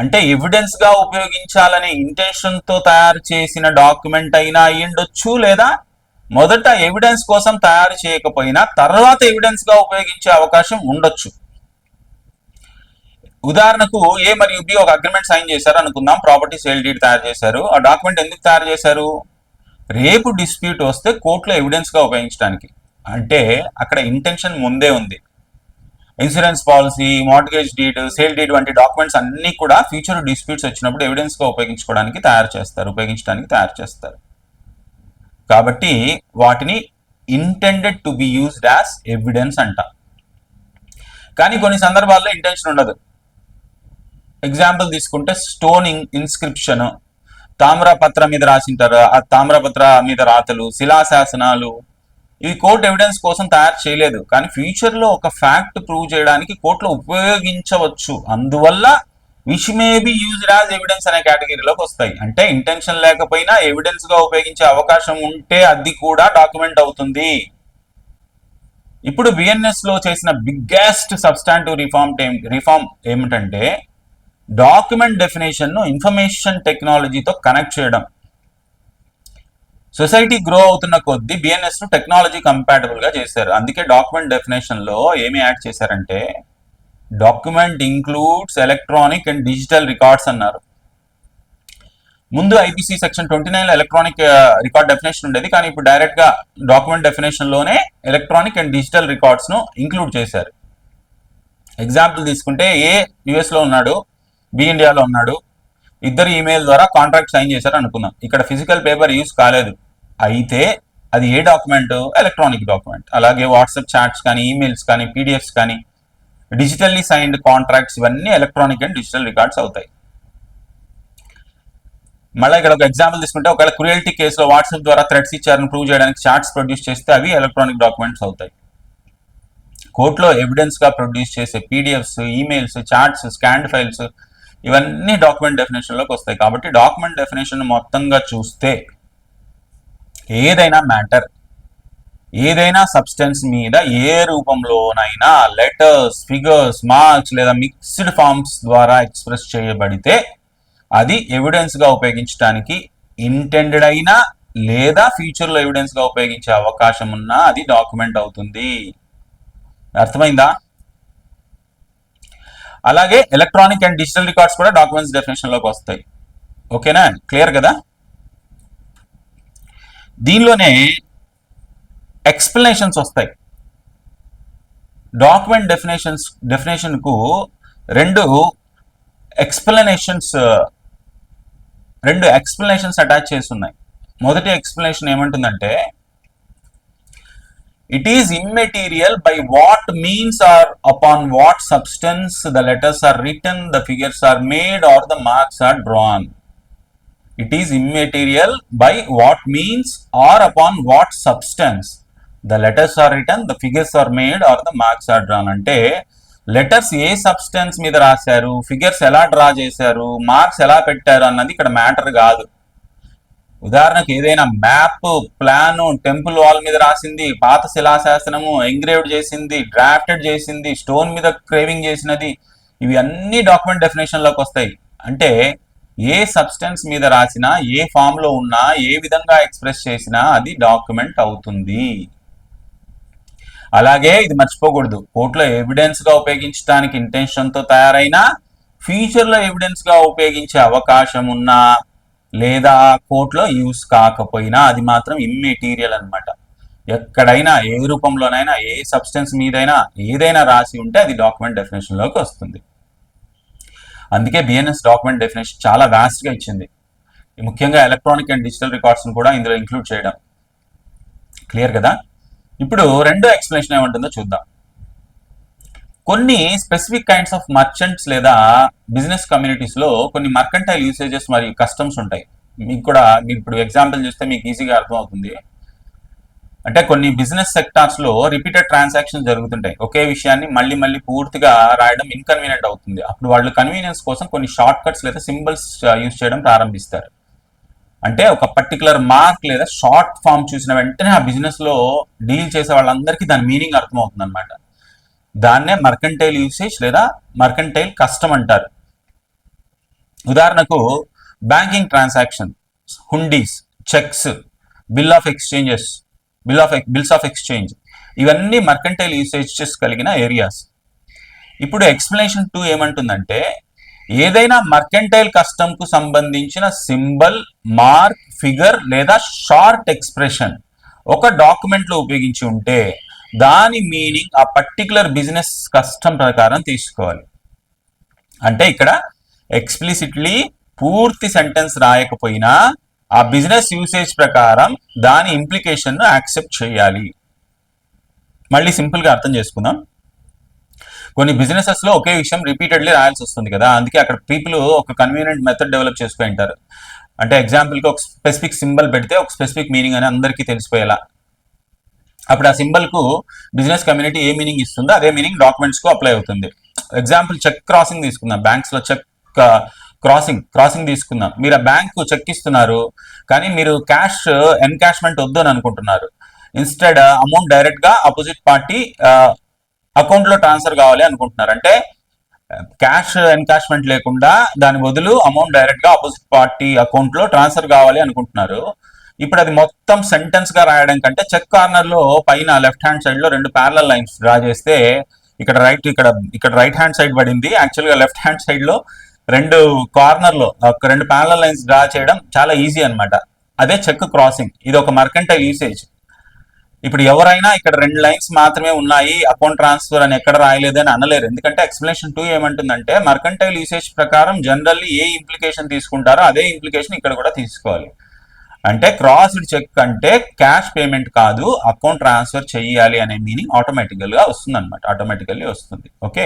అంటే ఎవిడెన్స్ గా ఉపయోగించాలనే ఇంటెన్షన్ తో తయారు చేసిన డాక్యుమెంట్ అయినా అయ్యుండొచ్చు, లేదా మొదట ఎవిడెన్స్ కోసం తయారు చేయకపోయినా తర్వాత ఎవిడెన్స్ గా ఉపయోగించే అవకాశం ఉండొచ్చు. ఉదాహరణకు ఏ మరియు బి ఒక అగ్రిమెంట్ సైన్ చేశారు అనుకుందాం, ప్రాపర్టీ సేల్ డీడ్ తయారు చేశారు. ఆ డాక్యుమెంట్ ఎందుకు తయారు చేశారు? రేపు డిస్ప్యూట్ వస్తే కోర్టులో ఎవిడెన్స్ గా ఉపయోగించడానికి. అంటే అక్కడ ఇంటెన్షన్ ముందే ఉంది. Insurance policy, mortgage deed, sale deed వంటి డాక్యుమెంట్స్ అన్ని కూడా ఫ్యూచర్ డిస్ప్యూట్స్ వచ్చినప్పుడు ఎవిడెన్స్ గా ఉపయోగించడానికి తయారు చేస్తారు. కాబట్టి వాటిని intended to be used as evidence అంట. కానీ కొన్ని సందర్భాల్లో ఇంటెన్షన్ ఉండదు. ఎగ్జాంపుల్ తీసుకుంటే స్టోన్ ఇన్స్క్రిప్షన్, తామ్రపత్ర మీద రాసింటారు, ఆ తామ్రపత్ర మీద రాతలు, శిలాశాసనాలు, ఇవి కోర్టు ఎవిడెన్స్ కోసం తయారు చేయలేదు, కానీ ఫ్యూచర్ లో ఒక ఫ్యాక్ట్ ప్రూవ్ చేయడానికి కోర్టులో ఉపయోగించవచ్చు. అందువల్ల which may be used as evidence అనే కేటగిరీలోకి వస్తాయి. అంటే ఇంటెన్షన్ లేకపోయినా ఎవిడెన్స్ గా ఉపయోగించే అవకాశం ఉంటే అది కూడా డాక్యుమెంట్ అవుతుంది. ఇప్పుడు బిఎన్ఎస్ లో చేసిన బిగ్గెస్ట్ సబ్స్టాంటివ్ రిఫార్మ్ ఏమిటంటే డాక్యుమెంట్ డెఫినేషన్ ను ఇన్ఫర్మేషన్ టెక్నాలజీతో కనెక్ట్ చేయడం. సొసైటీ గ్రో అవుతున్న కొద్దీ బిఎన్ఎస్ ను టెక్నాలజీ కంపాటబుల్ గా చేశారు. అందుకే డాక్యుమెంట్ డెఫినేషన్ లో ఏమి యాడ్ చేశారంటే document includes electronic and digital records అన్నారు. ముందు ఐపీసీ సెక్షన్ 29 లో ఎలక్ట్రానిక్ రికార్డ్ డెఫినేషన్ ఉండేది, కానీ ఇప్పుడు డైరెక్ట్ గా డాక్యుమెంట్ డెఫినేషన్ లోనే ఎలక్ట్రానిక్ అండ్ డిజిటల్ రికార్డ్స్ ను ఇంక్లూడ్ చేశారు. ఎగ్జాంపుల్ తీసుకుంటే ఏ యుఎస్ లో ఉన్నాడు, బి ఇండియాలో ఉన్నాడు, ఇద్దరు ఈమెయిల్ ద్వారా కాంట్రాక్ట్ సైన్ చేశారు అనుకుందాం. ఇక్కడ ఫిజికల్ పేపర్ యూజ్ కాలేదు, అయితే అది ఏ డాక్యుమెంట్? Electronic document. అలాగే వాట్సాప్ చాట్స్ కానీ, ఈమెయిల్స్ కానీ, పీడిఎఫ్స్ కానీ, డిజిటల్లీ సైన్డ్ కాంట్రాక్ట్స్ ఇవన్నీ ఎలక్ట్రానిక్ అండ్ డిజిటల్ రికార్డ్స్ అవుతాయి. మళ్ళీ ఇక్కడ ఒక ఎగ్జాంపుల్ తీసుకుంటే ఒకవేళ క్రూయల్టీ కేసులో వాట్సాప్ ద్వారా థ్రెడ్స్ ఇచ్చారని ప్రూవ్ చేయడానికి చాట్స్ ప్రొడ్యూస్ చేస్తే అవి ఎలక్ట్రానిక్ డాక్యుమెంట్స్ అవుతాయి. కోర్టులో ఎవిడెన్స్ గా ప్రొడ్యూస్ చేసే PDFs, emails, chats, scanned files ఇవన్నీ డాక్యుమెంట్ డెఫినేషన్ లోకి వస్తాయి. కాబట్టి డాక్యుమెంట్ డెఫినేషన్ మొత్తంగా చూస్తే ఏదైనా మ్యాటర్, ఏదైనా సబ్స్టెన్స్ మీద ఏ రూపంలోనైనా లెటర్స్, ఫిగర్స్, మార్క్స్ లేదా మిక్స్డ్ ఫార్మ్స్ ద్వారా ఎక్స్ప్రెస్ చేయబడితే అది ఎవిడెన్స్ గా ఉపయోగించడానికి ఇంటెండెడ్ అయినా లేదా ఫ్యూచర్ లో ఎవిడెన్స్ గా ఉపయోగించే అవకాశం ఉన్నా అది డాక్యుమెంట్ అవుతుంది. అర్థమైందా? అలాగే ఎలక్ట్రానిక్ అండ్ డిజిటల్ రికార్డ్స్ కూడా డాక్యుమెంట్స్ డెఫినేషన్ లోకి వస్తాయి. ఓకేనా? క్లియర్ కదా? దీనిలోనే ఎక్స్ప్లెనేషన్స్ వస్తాయి. డాక్యుమెంట్ డెఫినేషన్ కు రెండు ఎక్స్ప్లెనేషన్స్ అటాచ్ చేసి ఉన్నాయి. మొదటి ఎక్స్ప్లెనేషన్ ఏమంటుందంటే, it is immaterial by what means or upon what substance the letters are written, the figures are made or the marks are drawn. It is immaterial by what means or upon what substance the letters are written, the figures are made or the marks are drawn. అంటే letters ఏ substance మీద రాశారు, figures ఎలా draw చేశారు, marks ఎలా పెట్టారు అన్నది ఇక్కడ మ్యాటర్ కాదు. ఉదాహరణకు ఏదైనా మ్యాప్, ప్లాన్, టెంపుల్ వాల్ మీద రాసింది, పాత శిలాశాసనము, ఎంగ్రేవ్డ్ చేసింది, డ్రాఫ్టెడ్ చేసింది, స్టోన్ మీద క్రేవింగ్ చేసినది, ఇవి అన్ని డాక్యుమెంట్ డెఫినేషన్ లోకి వస్తాయి. అంటే ఏ సబ్స్టెన్స్ మీద రాసినా, ఏ ఫామ్ లో ఉన్నా, ఏ విధంగా ఎక్స్ప్రెస్ చేసినా అది డాక్యుమెంట్ అవుతుంది. అలాగే ఇది మర్చిపోకూడదు, కోర్టులో ఎవిడెన్స్ గా ఉపయోగించడానికి ఇంటెన్షన్ తో తయారైనా, ఫ్యూచర్ లో ఎవిడెన్స్ గా ఉపయోగించే అవకాశం ఉన్నా లేదా కోర్టులో యూస్ కాకపోయినా అది మాత్రం ఇమ్మెటీరియల్ అన్నమాట. ఎక్కడైనా ఏ రూపంలోనైనా ఏ సబ్స్టెన్స్ మీదైనా ఏదైనా రాసి ఉంటే అది డాక్యుమెంట్ డెఫినేషన్ లోకి వస్తుంది. అందుకే బిఎన్ఎస్ డాక్యుమెంట్ డెఫినేషన్ చాలా వాస్ట్ గా ఇచ్చింది. ముఖ్యంగా ఎలక్ట్రానిక్ అండ్ డిజిటల్ రికార్డ్స్ కూడా ఇందులో ఇంక్లూడ్ చేయడం. క్లియర్ కదా? ఇప్పుడు రెండో ఎక్స్ప్లెనేషన్ ఏమంటుందో చూద్దాం. కొన్ని స్పెసిఫిక్ కైండ్స్ ఆఫ్ మర్చెంట్స్ లేదా బిజినెస్ కమ్యూనిటీస్ లో కొన్ని మర్కంటైల్ యూసేజెస్ మరియు కస్టమ్స్ ఉంటాయి. మీకు కూడా మీరు ఇప్పుడు ఎగ్జాంపుల్ చూస్తే మీకు ఈజీగా అర్థమవుతుంది. అంటే కొన్ని బిజినెస్ సెక్టార్స్ లో రిపీటెడ్ ట్రాన్సాక్షన్ జరుగుతుంటాయి. ఒకే విషయాన్ని మళ్ళీ మళ్ళీ పూర్తిగా రాయడం ఇన్కన్వీనియంట్ అవుతుంది. అప్పుడు వాళ్ళు కన్వీనియన్స్ కోసం కొన్ని షార్ట్ కట్స్ లేదా సింబల్స్ యూజ్ చేయడం ప్రారంభిస్తారు. అంటే ఒక పర్టికులర్ మార్క్ లేదా షార్ట్ ఫామ్ చూసిన వెంటనే ఆ బిజినెస్ లో డీల్ చేసే వాళ్ళందరికీ దాని మీనింగ్ అర్థమవుతుంది అనమాట. దాన్నే మర్కంటైల్ యూసేజ్ లేదా మర్కంటైల్ కస్టమ్ అంటారు. ఉదాహరణకు banking transaction, హుండీస్, checks, bills of exchange ఇవన్నీ మర్కంటైల్ యూసేజెస్ కలిగిన ఏరియాస్. ఇప్పుడు ఎక్స్ప్లెనేషన్ 2 ఏమంటుందంటే, ఏదైనా మర్కంటైల్ కస్టమ్ కు సంబంధించిన సింబల్, మార్క్, ఫిగర్ లేదా షార్ట్ ఎక్స్ప్రెషన్ ఒక డాక్యుమెంట్ లో ఉపయోగించి ఉంటే దాని మీనింగ్ ఆ పర్టికులర్ బిజినెస్ కస్టమ్ ప్రకారం తీసుకోవాలి. అంటే ఇక్కడ ఎక్స్ప్లిసిట్లీ పూర్తి సెంటెన్స్ రాయకపోయినా ఆ బిజినెస్ యూసేజ్ ప్రకారం దాని ఇంప్లికేషన్ ను యాక్సెప్ట్ చేయాలి. మళ్ళీ సింపుల్ గా అర్థం చేసుకుందాం. కొన్ని బిజినెసెస్ లో ఒకే విషయం రిపీటెడ్లీ రాయాల్సి వస్తుంది కదా, అందుకే అక్కడ పీపుల్ ఒక కన్వీనియంట్ మెథడ్ డెవలప్ చేసుకుని ఉంటారు. అంటే ఎగ్జాంపుల్ కి ఒక స్పెసిఫిక్ సింబల్ పెడితే ఒక స్పెసిఫిక్ మీనింగ్ అని అందరికీ తెలిసిపోయేలా. అప్పుడు ఆ సింబల్ కు బిజినెస్ కమ్యూనిటీ ఏ మీనింగ్ ఇస్తుందో అదే మీనింగ్ డాక్యుమెంట్స్ కు అప్లై అవుతుంది. ఎగ్జాంపుల్ చెక్ క్రాసింగ్ తీసుకుందాం. బ్యాంక్స్ లో చెక్ క్రాసింగ్ తీసుకుందాం. మీరు ఆ బ్యాంక్ చెక్ ఇస్తున్నారు, కానీ మీరు క్యాష్ ఎన్కాష్మెంట్ వద్దు అని అనుకుంటున్నారు. ఇన్స్టెడ్ అమౌంట్ డైరెక్ట్ గా అపోజిట్ పార్టీ అకౌంట్ లో ట్రాన్స్ఫర్ కావాలి అనుకుంటున్నారు. అంటే క్యాష్ ఎన్కాష్మెంట్ లేకుండా దాని బదులు అమౌంట్ డైరెక్ట్ గా అపోజిట్ పార్టీ అకౌంట్ లో ట్రాన్స్ఫర్ కావాలి అనుకుంటున్నారు. ఇప్పుడు అది మొత్తం సెంటెన్స్ గా రాయడం కంటే చెక్ కార్నర్ లో పైన లెఫ్ట్ హ్యాండ్ సైడ్ లో 2 ప్యారలల్ లైన్స్ డ్రా చేస్తే ఇక్కడ రైట్ హ్యాండ్ సైడ్ పడింది. యాక్చువల్ గా లెఫ్ట్ హ్యాండ్ సైడ్ లో 2 కార్నర్ లో 2 ప్యారలల్ లైన్స్ డ్రా చేయడం చాలా ఈజీ అన్నమాట. అదే చెక్ క్రాసింగ్. ఇది ఒక మర్కంటైల్ యూసేజ్. ఇప్పుడు ఎవరైనా ఇక్కడ 2 లైన్స్ మాత్రమే ఉన్నాయి, అకౌంట్ ట్రాన్స్ఫర్ అని ఎక్కడ రాయలేదు అని అనలేరు. ఎందుకంటే ఎక్స్ప్లెనేషన్ 2 ఏమంటుందంటే, మర్కంటైల్ యూసేజ్ ప్రకారం జనరల్లీ ఏ ఇంప్లికేషన్ తీసుకుంటారో అదే ఇంప్లికేషన్ ఇక్కడ కూడా తీసుకోవాలి. అంటే క్రాస్డ్ చెక్ అంటే క్యాష్ పేమెంట్ కాదు, అకౌంట్ ట్రాన్స్ఫర్ చెయ్యాలి అనే మీనింగ్ ఆటోమేటికల్లీ వస్తుంది. ఓకే,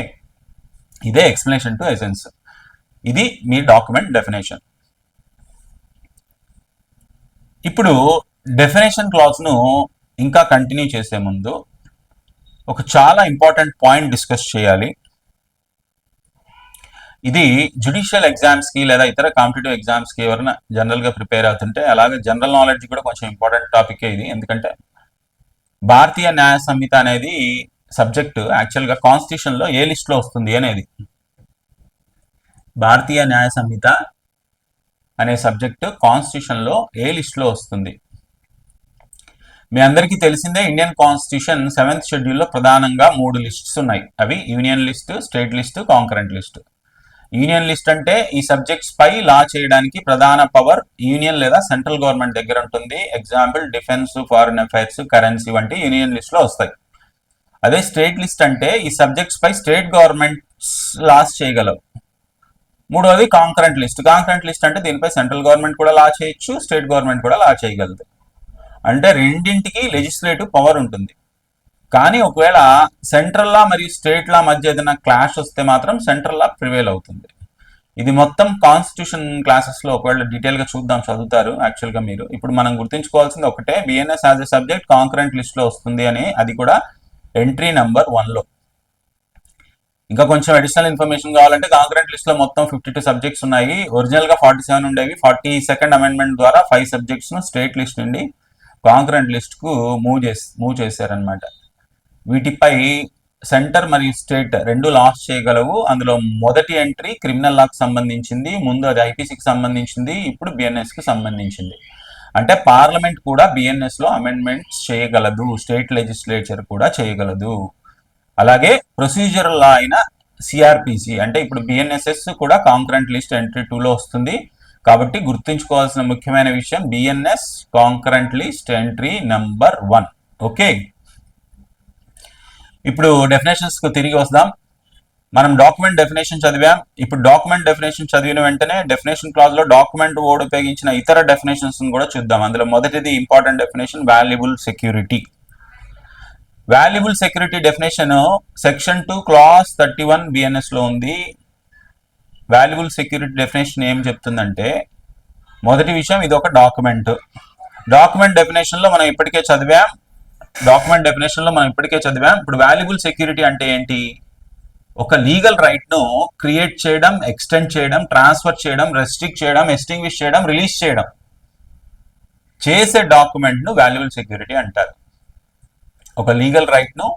ఇదే ఎక్స్ప్లెనేషన్ 2 ఎసెన్స్. ఇది మీ డాక్యుమెంట్ డెఫినేషన్. ఇప్పుడు డెఫినేషన్ క్లాజ్ ను ఇంకా కంటిన్యూ చేసే ముందు ఒక చాలా ఇంపార్టెంట్ పాయింట్ డిస్కస్ చేయాలి. ఇది జ్యుడిషియల్ ఎగ్జామ్స్కి లేదా ఇతర కాంపిటేటివ్ ఎగ్జామ్స్కి ఎవరైనా జనరల్గా ప్రిపేర్ అవుతుంటే, అలాగే జనరల్ నాలెడ్జ్ కూడా కొంచెం ఇంపార్టెంట్ టాపికే ఇది. ఎందుకంటే భారతీయ న్యాయ సంహిత అనేది సబ్జెక్టు యాక్చువల్గా కాన్స్టిట్యూషన్లో ఏ లిస్ట్లో వస్తుంది అనేది. భారతీయ న్యాయ సంహిత అనే సబ్జెక్టు కాన్స్టిట్యూషన్లో ఏ లిస్ట్లో వస్తుంది? మీ అందరికీ తెలిసిందే, ఇండియన్ కాన్స్టిట్యూషన్ 7th షెడ్యూల్లో ప్రధానంగా 3 లిస్ట్స్ ఉన్నాయి. అవి union list, state list, concurrent list. Union list అంటే ఈ సబ్జెక్ట్స్ పై లా చేయడానికి ప్రధాన పవర్ యూనియన్ లేదా సెంట్రల్ గవర్నమెంట్ దగ్గర ఉంటుంది. Example defence, foreign affairs, currency వంటి యూనియన్ లిస్ట్ లో వస్తాయి. అదే స్టేట్ లిస్ట్ అంటే ఈ సబ్జెక్ట్స్ పై స్టేట్ గవర్నమెంట్స్ లాస్ చేయగలవు. మూడవది కాంకరెంట్ లిస్ట్. కాంకరెంట్ లిస్ట్ అంటే దీనిపై సెంట్రల్ గవర్నమెంట్ కూడా లా చేయొచ్చు, స్టేట్ గవర్నమెంట్ కూడా లా చేయగలదు. అంటే రెండింటికి లెజిస్లేటివ్ పవర్ ఉంటుంది. కానీ ఒకవేళ సెంట్రల్ లా మరియు స్టేట్ లా మధ్య ఏదైనా క్లాష్ వస్తే మాత్రం సెంట్రల్ లా ప్రివేల్ అవుతుంది. ఇది మొత్తం కాన్స్టిట్యూషన్ క్లాసెస్ లో ఒకవేళ డీటెయిల్ గా చూద్దాం, చదువుతారు. యాక్చువల్ గా మీరు ఇప్పుడు మనం గుర్తుంచుకోవాల్సింది ఒకటే, BNS as a subject concurrent list లో వస్తుంది అని, అది కూడా ఎంట్రీ నెంబర్ 1 లో. ఇంకా కొంచెం అడిషనల్ ఇన్ఫర్మేషన్ కావాలంటే కాంకరెంట్ లిస్ట్ లో మొత్తం 52 సబ్జెక్ట్స్ ఉన్నాయి. ఒరిజినల్ గా 47 ఉండేవి. 42nd అమెండ్మెంట్ ద్వారా 5 సబ్జెక్ట్స్ ను స్టేట్ లిస్ట్ నుండి కాంకరెంట్ లిస్ట్ కు మూవ్ చేశారనమాట. వీటిపై సెంటర్ మరియు స్టేట్ రెండు లాస్ చేయగలవు. అందులో మొదటి ఎంట్రీ క్రిమినల్ లాకి సంబంధించింది, ముందు అది ఐపీసీకి సంబంధించింది, ఇప్పుడు బిఎన్ఎస్ కి సంబంధించింది. అంటే పార్లమెంట్ కూడా బిఎన్ఎస్ లో అమెండ్మెంట్స్ చేయగలదు, స్టేట్ లెజిస్లేచర్ కూడా చేయగలదు. అలాగే ప్రొసీజరల్ లా అయిన సిఆర్పిసి అంటే ఇప్పుడు బిఎన్ఎస్ఎస్ కూడా కాంకరెంట్ లిస్ట్ ఎంట్రీ 2 లో వస్తుంది. కాబట్టి గుర్తుంచుకోవాల్సిన ముఖ్యమైన విషయం BNS concurrent list entry number 1. Okay, ఇప్పుడు డెఫినేషన్స్ కు తిరిగి వస్తాం. మనం డాక్యుమెంట్ డెఫినేషన్ చదివాం. ఇప్పుడు డాక్యుమెంట్ డెఫినేషన్ చదివిన వెంటనే డెఫినేషన్ క్లాజ్ లో డాక్యుమెంట్ వర్డ్ ఉపయోగించిన ఇతర డెఫినేషన్స్ కూడా చూద్దాం. అందులో మొదటిది important definition valuable security. Valuable security definition section 2 class 31 BNS లో ఉంది. వాల్యుబుల్ సెక్యూరిటీ డెఫినేషన్ ఏం చెప్తుందంటే, మొదటి విషయం ఇది ఒక డాక్యుమెంట్. డాక్యుమెంట్ డెఫినేషన్ లో మనం ఇప్పటికే చదివాం. ఇప్పుడు వాల్యుబుల్ సెక్యూరిటీ అంటే ఏంటి? ఒక లీగల్ రైట్ ను క్రియేట్ చేయడం, ఎక్స్టెండ్ చేయడం, ట్రాన్స్ఫర్ చేయడం, రెస్ట్రిక్ట్ చేయడం, ఎస్టింగ్విష్ చేయడం, రిలీజ్ చేయడం చేసే డాక్యుమెంట్ ను వాల్యుబుల్ సెక్యూరిటీ అంటారు. ఒక లీగల్ రైట్ ను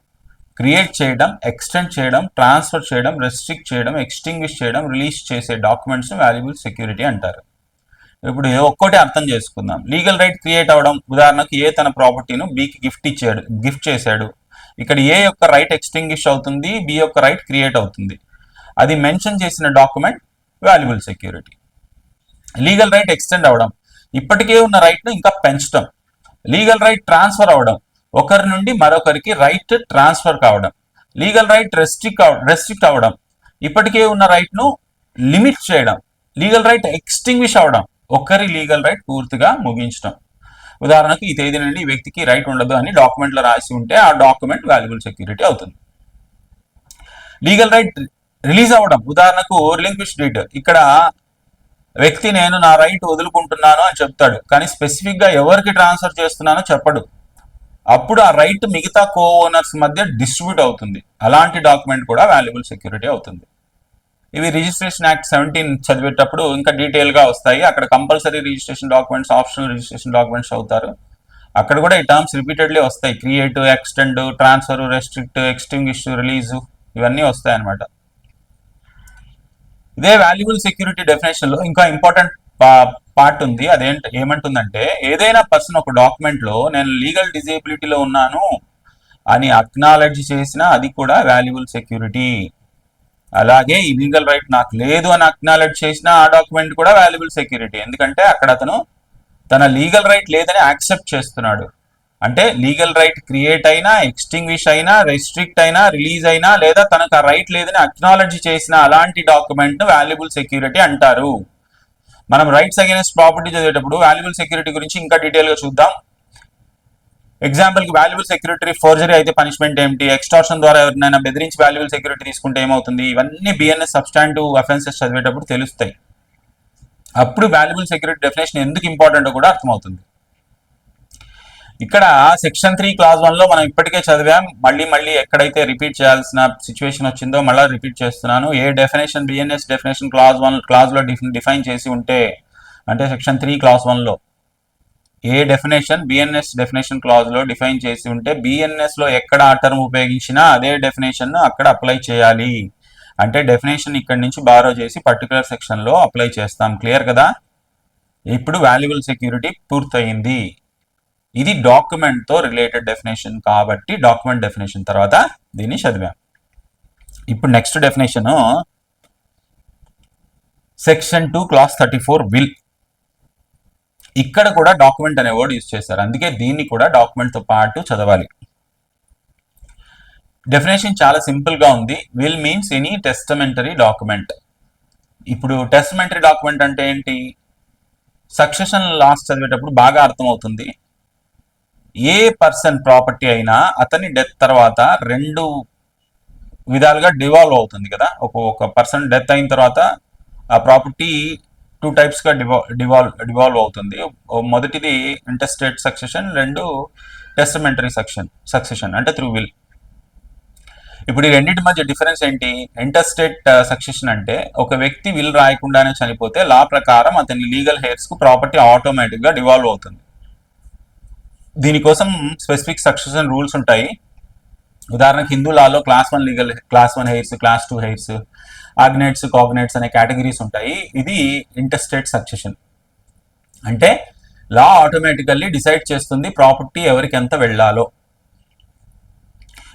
క్రియేట్ చేయడం, ఎక్స్టెండ్ చేయడం, ట్రాన్స్ఫర్ చేయడం, రెస్ట్రిక్ట్ చేయడం, ఎక్స్టింగ్విష్ చేయడం, రిలీజ్ చేసే డాక్యుమెంట్స్ ను వాల్యుబుల్ సెక్యూరిటీ అంటారు. ఇప్పుడు ఒక్కోటి అర్థం చేసుకుందాం. లీగల్ రైట్ క్రియేట్ అవడం, ఉదాహరణకు ఏ తన ప్రాపర్టీను బికి గిఫ్ట్ చేశాడు. ఇక్కడ ఏ యొక్క రైట్ ఎక్స్టింగ్విష్ అవుతుంది, బి యొక్క రైట్ క్రియేట్ అవుతుంది. అది మెన్షన్ చేసిన document valuable security. Legal right extend అవడం, ఇప్పటికే ఉన్న రైట్ ను ఇంకా పెంచడం. లీగల్ రైట్ ట్రాన్స్ఫర్ అవడం, ఒకరి నుండి మరొకరికి రైట్ ట్రాన్స్ఫర్ కావడం. లీగల్ రైట్ రెస్ట్రిక్ట్ అవడం, ఇప్పటికే ఉన్న రైట్ ను లిమిట్ చేయడం. లీగల్ రైట్ ఎక్స్టింగ్విష్ అవడం, ఒకరి లీగల్ రైట్ పూర్తిగా ముగించడం. ఉదాహరణకు ఈ తేదీ నుండి ఈ వ్యక్తికి రైట్ ఉండదు అని డాక్యుమెంట్ లో రాసి ఉంటే ఆ డాక్యుమెంట్ వాల్యుబుల్ సెక్యూరిటీ అవుతుంది. లీగల్ రైట్ రిలీజ్ అవ్వడం, ఉదాహరణకు రిలింక్విష్ డీడ్. ఇక్కడ వ్యక్తి నేను నా రైట్ వదులుకుంటున్నాను అని చెప్తాడు, కానీ స్పెసిఫిక్ గా ఎవరికి ట్రాన్స్ఫర్ చేస్తున్నానో చెప్పడు. అప్పుడు ఆ రైట్ మిగతా కో ఓనర్స్ మధ్య డిస్ట్రిబ్యూట్ అవుతుంది. అలాంటి డాక్యుమెంట్ కూడా వాల్యుబుల్ సెక్యూరిటీ అవుతుంది. ఇవి రిజిస్ట్రేషన్ యాక్ట్ 17 చదివేటప్పుడు ఇంకా డీటెయిల్ గా వస్తాయి. అక్కడ compulsory registration documents, optional registration documents అవుతారు. అక్కడ కూడా ఈ టర్మ్స్ రిపీటెడ్లీ వస్తాయి. Create, extend, transfer, restrict, extinguish, release, ఇవన్నీ వస్తాయి అన్నమాట. ఇదే వాల్యుబుల్ సెక్యూరిటీ డెఫినేషన్ లో ఇంకా ఇంపార్టెంట్ పార్ట్ ఉంది. ఏమంటుందంటే, ఏదైనా పర్సన్ ఒక డాక్యుమెంట్ లో నేను లీగల్ డిజేబిలిటీలో ఉన్నాను అని అక్నాలెడ్జ్ చేసినా అది కూడా వాల్యుబుల్ సెక్యూరిటీ. అలాగే ఈ లీగల్ రైట్ నాకు లేదు అని అక్నాలెడ్జ్ చేసిన ఆ డాక్యుమెంట్ కూడా వాల్యుబుల్ సెక్యూరిటీ. ఎందుకంటే అక్కడ అతను తన లీగల్ రైట్ లేదని యాక్సెప్ట్ చేస్తున్నాడు. అంటే లీగల్ రైట్ క్రియేట్ అయినా, ఎక్స్టింగ్విష్ అయినా, రెస్ట్రిక్ట్ అయినా, రిలీజ్ అయినా, లేదా తనకు ఆ రైట్ లేదని అక్నాలెడ్జ్ చేసిన అలాంటి డాక్యుమెంట్ ను వాల్యుబుల్ సెక్యూరిటీ అంటారు. మనం రైట్స్ అగైనెస్ట్ ప్రాపర్టీ చదివేటప్పుడు వాల్యుబుల్ సెక్యూరిటీ గురించి ఇంకా డీటెయిల్ గా చూద్దాం. ఎగ్జాంపుల్ కి వాల్యుబుల్ సెక్యూరిటీ ఫోర్జరీ అయితే పనిష్మెంట్ ఏమిటి, ఎక్స్టార్షన్ ద్వారా ఎవరినైనా బెదిరించి వాల్యుబుల్ సెక్యూరిటీ తీసుకుంటే ఏమవుతుంది, ఇవన్నీ బిఎన్ఎస్ సబ్స్టాంటివ్ అఫెన్సెస్ చదివేటప్పుడు తెలుస్తాయి. అప్పుడు వాల్యుబుల్ సెక్యూరిటీ డెఫినేషన్ ఎందుకు ఇంపార్టెంట్ కూడా అర్థమవుతుంది. ఇక్కడ సెక్షన్ 3 క్లాజ్ 1 లో మనం ఇప్పటికే చదివాం. మళ్ళీ మళ్ళీ ఎక్కడైతే రిపీట్ చేయాల్సిన సిచ్యువేషన్ వచ్చిందో మళ్ళీ రిపీట్ చేస్తున్నాను. ఏ డెఫినేషన్ బిఎన్ఎస్ డెఫినేషన్ క్లాజ్ లో డిఫైన్ చేసి ఉంటే, అంటే సెక్షన్ 3 క్లాజ్ 1 లో ఏ డెఫినేషన్ బిఎన్ఎస్ డెఫినేషన్ క్లాజ్ లో డిఫైన్ చేసి ఉంటే బిఎన్ఎస్ లో ఎక్కడ ఆ టర్మ్ ఉపయోగించినా అదే డెఫినేషన్ అక్కడ అప్లై చేయాలి. అంటే డెఫినేషన్ ఇక్కడ నుంచి బారో చేసి పర్టికులర్ సెక్షన్ లో అప్లై చేస్తాం. క్లియర్ కదా? ఇప్పుడు వాల్యుబుల్ సెక్యూరిటీ పూర్తయింది. ఇది డాక్యుమెంట్ తో రిలేటెడ్ డెఫినేషన్ కాబట్టి డాక్యుమెంట్ డెఫినేషన్ తర్వాత దీన్ని చదివాం. ఇప్పుడు next definition section 2 class 34 will. ఇక్కడ కూడా డాక్యుమెంట్ అనే వర్డ్ యూజ్ చేశారు, అందుకే దీన్ని కూడా డాక్యుమెంట్ తో పాటు చదవాలి. డెఫినేషన్ చాలా సింపుల్ గా ఉంది. Will means any testamentary document. ఇప్పుడు టెస్టమెంటరీ డాక్యుమెంట్ అంటే ఏంటి? సక్సెషన్ లాస్ చదివేటప్పుడు బాగా అర్థమవుతుంది. ఏ పర్సన్ ప్రాపర్టీ అయినా అతని డెత్ తర్వాత రెండు విధాలుగా డివాల్వ్ అవుతుంది కదా. ఒక పర్సన్ డెత్ అయిన తర్వాత ఆ ప్రాపర్టీ 2 types గా డివాల్వ్ అవుతుంది. మొదటిది ఇంటెస్టేట్ సక్సెషన్, రెండు టెస్టమెంటరీ సక్సెషన్ అంటే త్రూ విల్. ఇప్పుడు ఈ రెండింటి మధ్య డిఫరెన్స్ ఏంటి? ఇంటెస్టేట్ సక్సెషన్ అంటే ఒక వ్యక్తి విల్ రాయకుండానే చనిపోతే లా ప్రకారం అతని లీగల్ హెయిర్స్ కు ప్రాపర్టీ ఆటోమేటిక్ గా డివాల్వ్ అవుతుంది. దీనికోసం స్పెసిఫిక్ సక్సెషన్ రూల్స్ ఉంటాయి. ఉదాహరణకు హిందూ లాలో క్లాస్ 1 హెయిర్స్, క్లాస్ 2 హెయిర్స్, ఆగ్నేట్స్, కాగ్నేట్స్ అనే కేటగిరీస్ ఉంటాయి. ఇది ఇంటెస్టేట్ సక్సెషన్ అంటే లా ఆటోమేటికల్లీ డిసైడ్ చేస్తుంది ప్రాపర్టీ ఎవరికి ఎంత వెళ్ళాలో.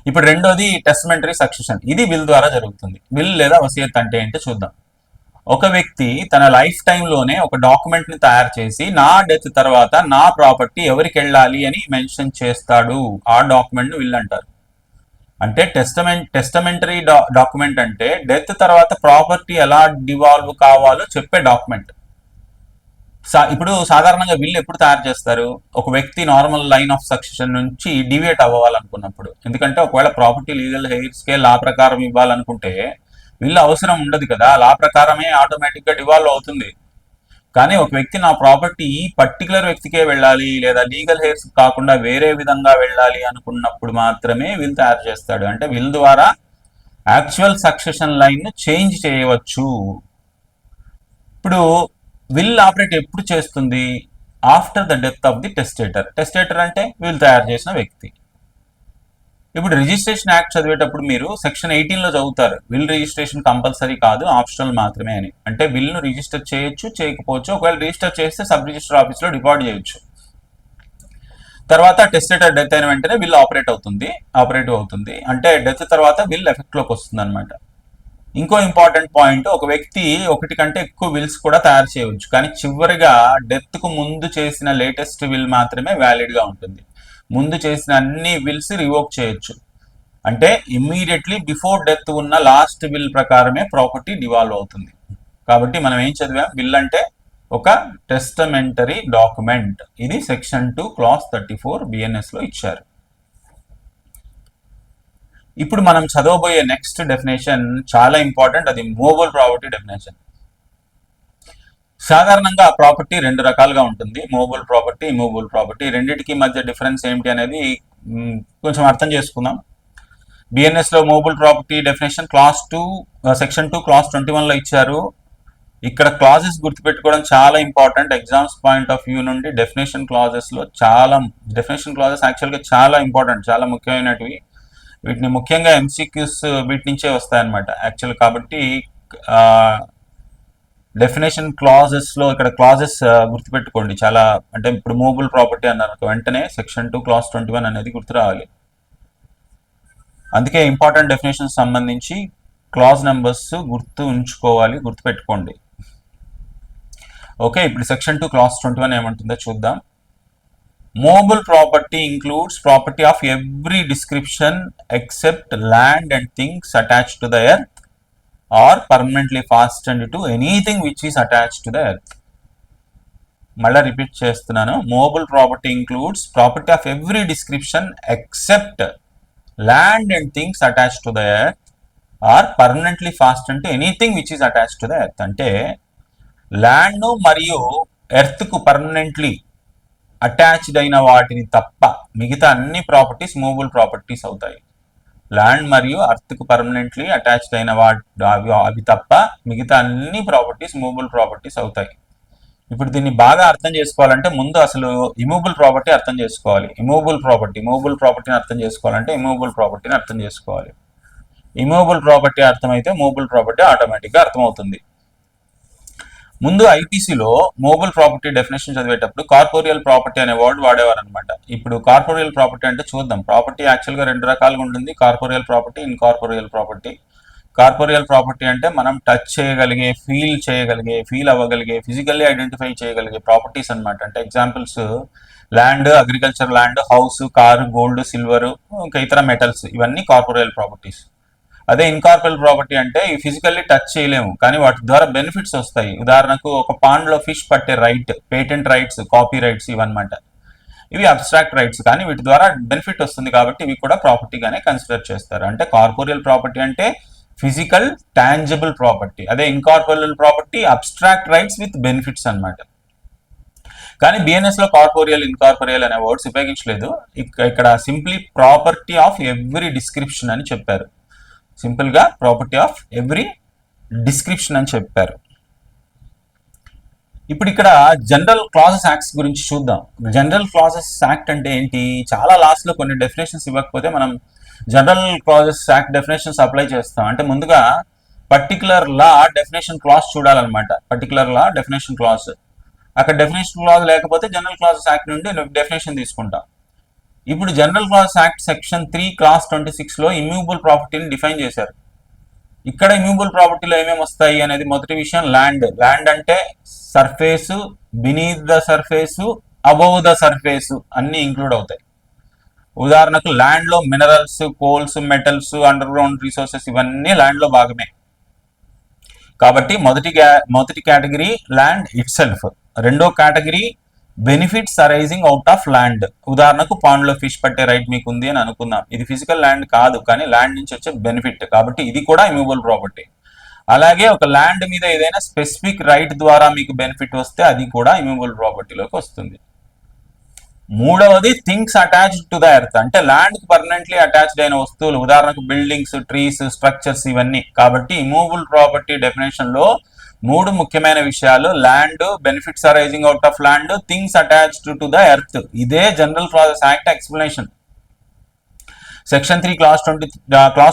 ఇప్పుడు రెండోది టెస్టమెంటరీ సక్సెషన్. ఇది విల్ ద్వారా జరుగుతుంది. విల్ లేదా వసియత్ అంటే ఏంటో చూద్దాం. ఒక వ్యక్తి తన లైఫ్ టైంలోనే ఒక డాక్యుమెంట్ ని తయారు చేసి నా డెత్ తర్వాత నా ప్రాపర్టీ ఎవరికి వెళ్ళాలి అని మెన్షన్ చేస్తాడు. ఆ డాక్యుమెంట్ ని విల్ అంటారు. అంటే టెస్టమెంటరీ డాక్యుమెంట్ అంటే డెత్ తర్వాత ప్రాపర్టీ ఎలా డివాల్వ్ కావాలో చెప్పే డాక్యుమెంట్. ఇప్పుడు సాధారణంగా విల్ ఎప్పుడు తయారు చేస్తారు? ఒక వ్యక్తి నార్మల్ లైన్ ఆఫ్ సక్సెషన్ నుంచి డివియేట్ అవ్వాలనుకున్నప్పుడు. ఎందుకంటే ఒకవేళ ప్రాపర్టీ లీగల్ హెయిర్స్ కే లా ప్రకారం ఇవ్వాలనుకుంటే విల్ అవసరం ఉండదు కదా, లా ప్రకారమే ఆటోమేటిక్ గా డివాల్వ్ అవుతుంది. కానీ ఒక వ్యక్తి నా ప్రాపర్టీ ఈ పర్టికులర్ వ్యక్తికే వెళ్ళాలి లేదా లీగల్ హెయిర్స్ కాకుండా వేరే విధంగా వెళ్ళాలి అనుకున్నప్పుడు మాత్రమే విల్ తయారు చేస్తాడు. అంటే విల్ ద్వారా యాక్చువల్ సక్సెషన్ లైన్ ను చేంజ్ చేయవచ్చు. ఇప్పుడు విల్ ఆపరేట్ ఎప్పుడు చేస్తుంది? After the death of the testator. Testator అంటే విల్ తయారు చేసిన వ్యక్తి. ఇప్పుడు రిజిస్ట్రేషన్ యాక్ట్ చదివేటప్పుడు మీరు సెక్షన్ 18 లో చదువుతారు విల్ రిజిస్ట్రేషన్ కంపల్సరీ కాదు, ఆప్షనల్ మాత్రమే అని. అంటే విల్ ను రిజిస్టర్ చేయొచ్చు, చేయకపోవచ్చు. ఒకవేళ రిజిస్టర్ చేస్తే సబ్ రిజిస్టర్ ఆఫీస్ లో రికార్డ్ చేయొచ్చు. తర్వాత టెస్టేటర్ డెత్ అయిన వెంటనే విల్ ఆపరేటివ్ అవుతుంది. అంటే డెత్ తర్వాత విల్ ఎఫెక్ట్ లోకి వస్తుంది అనమాట. ఇంకో ఇంపార్టెంట్ పాయింట్, ఒక వ్యక్తి ఒకటి కంటే ఎక్కువ విల్స్ కూడా తయారు చేయవచ్చు, కానీ చివరిగా డెత్ కు ముందు చేసిన లేటెస్ట్ విల్ మాత్రమే వ్యాలిడ్ గా ఉంటుంది. ముందు చేసిన అన్ని విల్స్ రివోక్ చేయొచ్చు. అంటే ఇమ్మీడియట్లీ బిఫోర్ డెత్ ఉన్న లాస్ట్ విల్ ప్రకారమే ప్రాపర్టీ డివాల్వ్ అవుతుంది. కాబట్టి మనం ఏం చదివాం? విల్ అంటే ఒక టెస్టమెంటరీ డాక్యుమెంట్. ఇది సెక్షన్ 2 క్లాస్ 34 బిఎన్ఎస్ లో ఇచ్చారు. ఇప్పుడు మనం చదవబోయే నెక్స్ట్ డెఫినేషన్ చాలా ఇంపార్టెంట్. అది మూవబుల్ ప్రాపర్టీ డెఫినేషన్. సాధారణంగా ప్రాపర్టీ రెండు రకాలుగా ఉంటుంది, మూవబుల్ ప్రాపర్టీ, ఇమూవబుల్ ప్రాపర్టీ. రెండింటికి మధ్య డిఫరెన్స్ ఏమిటి అనేది కొంచెం అర్థం చేసుకుందాం. బిఎన్ఎస్ లో movable property definition section 2 class 21 లో ఇచ్చారు. ఇక్కడ క్లాజెస్ గుర్తుపెట్టుకోవడం చాలా important. Exams point of view నుండి డెఫినేషన్ క్లాజెస్ యాక్చువల్గా చాలా ఇంపార్టెంట్, చాలా ముఖ్యమైనటివి. వీటిని ముఖ్యంగా ఎంసీక్యూస్ వీటి నుంచే వస్తాయన్నమాట యాక్చువల్. కాబట్టి డెఫినేషన్ క్లాజెస్ లో ఇక్కడ క్లాజెస్ గుర్తుపెట్టుకోండి చాలా. అంటే ఇప్పుడు మూవబుల్ ప్రాపర్టీ అన్నారు వెంటనే సెక్షన్ 2 క్లాస్ 21 అనేది గుర్తు రావాలి. అందుకే ఇంపార్టెంట్ డెఫినేషన్ సంబంధించి క్లాజ్ నెంబర్స్ గుర్తుపెట్టుకోండి. ఓకే, ఇప్పుడు సెక్షన్ 2 క్లాస్ 21 ఏమంటుందో చూద్దాం. Movable property includes property of every description except land and things attached to the earth or permanently fastened to anything which is attached to the earth. మళ్ళీ repeat చేస్తున్నాను. Movable property includes property of every description except land and things attached to the earth or permanently fastened to anything which is attached to the earth. అంటే land మరియు earth కు permanently attached అయిన వాటిని తప్ప మిగతా అన్ని properties movable properties అవుతాయి. Land మరియు అర్త్కు పర్మనెంట్లీ అటాచ్డ్ అయిన అవి తప్ప మిగతా అన్ని ప్రాపర్టీస్ మూవబుల్ ప్రాపర్టీస్ అవుతాయి. ఇప్పుడు దీన్ని బాగా అర్థం చేసుకోవాలంటే ముందు అసలు ఇమూవబుల్ ప్రాపర్టీ అర్థం చేసుకోవాలి. మూవబుల్ ప్రాపర్టీని అర్థం చేసుకోవాలంటే ఇమూవబుల్ ప్రాపర్టీని అర్థం చేసుకోవాలి. ఇమూవబుల్ ప్రాపర్టీ అర్థమైతే మూవబుల్ ప్రాపర్టీ ఆటోమేటిక్గా అర్థమవుతుంది. ముందు ఐపీసీలో మూవబుల్ ప్రాపర్టీ డెఫినేషన్ చదివేటప్పుడు కార్పోరియల్ ప్రాపర్టీ అనే వర్డ్ వాడేవారు అనమాట. ఇప్పుడు కార్పోరియల్ ప్రాపర్టీ అంటే చూద్దాం. ప్రాపర్టీ యాక్చువల్గా 2 రకాలుగా ఉంటుంది, corporeal property, incorporeal property. Corporeal property అంటే మనం టచ్ చేయగలిగే, ఫీల్ అవ్వగలిగే, ఫిజికల్లీ ఐడెంటిఫై చేయగలిగే ప్రాపర్టీస్ అనమాట. అంటే examples land, agriculture land, house, car, gold, silver, ఇంకా ఇతర మెటల్స్, ఇవన్నీ కార్పోరియల్ ప్రాపర్టీస్. అదే ఇన్కార్పోరియల్ ప్రాపర్టీ అంటే ఈ ఫిజికల్లీ టచ్ చేయలేము కానీ వాటి ద్వారా బెనిఫిట్స్ వస్తాయి. ఉదాహరణకు ఒక పాండ్లో ఫిష్ పట్టే right, patent rights, copy rights ఇవన్నమాట. ఇవి అబ్స్ట్రాక్ట్ రైట్స్ కానీ వీటి ద్వారా బెనిఫిట్ వస్తుంది కాబట్టి ఇవి కూడా ప్రాపర్టీగానే కన్సిడర్ చేస్తారు. అంటే కార్పోరియల్ ప్రాపర్టీ అంటే ఫిజికల్ టాంజిబుల్ ప్రాపర్టీ. అదే incorporeal property abstract rights with benefits అనమాట. కానీ బిఎన్ఎస్ లో కార్పోరియల్, ఇన్కార్పోరియల్ అనే వర్డ్స్ ఉపయోగించలేదు. ఇక్కడ simply property of every description అని చెప్పారు. సింపుల్ గా ప్రాపర్టీ ఆఫ్ ఎవ్రీ డిస్క్రిప్షన్ అని చెప్పారు. ఇప్పుడు ఇక్కడ జనరల్ క్లాజెస్ యాక్ట్స్ గురించి చూద్దాం. జనరల్ క్లాజెస్ యాక్ట్ అంటే ఏంటి? చాలా లాస్ట్ లో కొన్ని డెఫినేషన్స్ ఇవ్వకపోతే మనం general clauses act definitions apply చేస్తాం. అంటే ముందుగా పర్టికులర్ లా డెఫినేషన్ క్లాజ్ చూడాలన్నమాట. పర్టికులర్ లా డెఫినేషన్ క్లాజ్, అక్కడ డెఫినేషన్ క్లాజ్ లేకపోతే జనరల్ క్లాజెస్ యాక్ట్ నుండి డెఫినేషన్ తీసుకుంటాం. ఇప్పుడు general clauses act section 3 class 26 లో ఇమ్యూబుల్ ప్రాపర్టీని డిఫైన్ చేశారు. ఇక్కడ ఇమ్యూబుల్ ప్రాపర్టీలో ఏమేమి వస్తాయి అనేది మొదటి విషయం ల్యాండ్. ల్యాండ్ అంటే surface, beneath the surface, above the surface అన్ని ఇంక్లూడ్ అవుతాయి. ఉదాహరణకు ల్యాండ్ లో minerals, coals, metals, under ground resources ఇవన్నీ ల్యాండ్ లో భాగమే. కాబట్టి మొదటి కేటగిరీ ల్యాండ్ ఇట్ సెల్ఫ్. రెండో category benefits arising out of land. ఉదాహరణకు పాండ్లో ఫిష్ పట్టే రైట్ మీకు ఉంది అని అనుకుందాం. ఇది ఫిజికల్ ల్యాండ్ కాదు కానీ ల్యాండ్ నుంచి వచ్చే బెనిఫిట్, కాబట్టి ఇది కూడా ఇమ్యూబుల్ ప్రాపర్టీ. అలాగే ఒక ల్యాండ్ మీద ఏదైనా స్పెసిఫిక్ రైట్ ద్వారా మీకు బెనిఫిట్ వస్తే అది కూడా ఇమ్యూబుల్ ప్రాపర్టీలోకి వస్తుంది. మూడవది things attached to the earth. అంటే ల్యాండ్ కి పర్మనెంట్లీ అటాచ్డ్ అయిన వస్తువులు, ఉదాహరణకు బిల్డింగ్స్, ట్రీస్, స్ట్రక్చర్స్ ఇవన్నీ. కాబట్టి ఇమూవబుల్ ప్రాపర్టీ డెఫినేషన్ లో 3 ముఖ్యమైన విషయాలు: land, benefits arising out of land, things attached to the earth. ఇదే general clauses act explanation. Section 3 class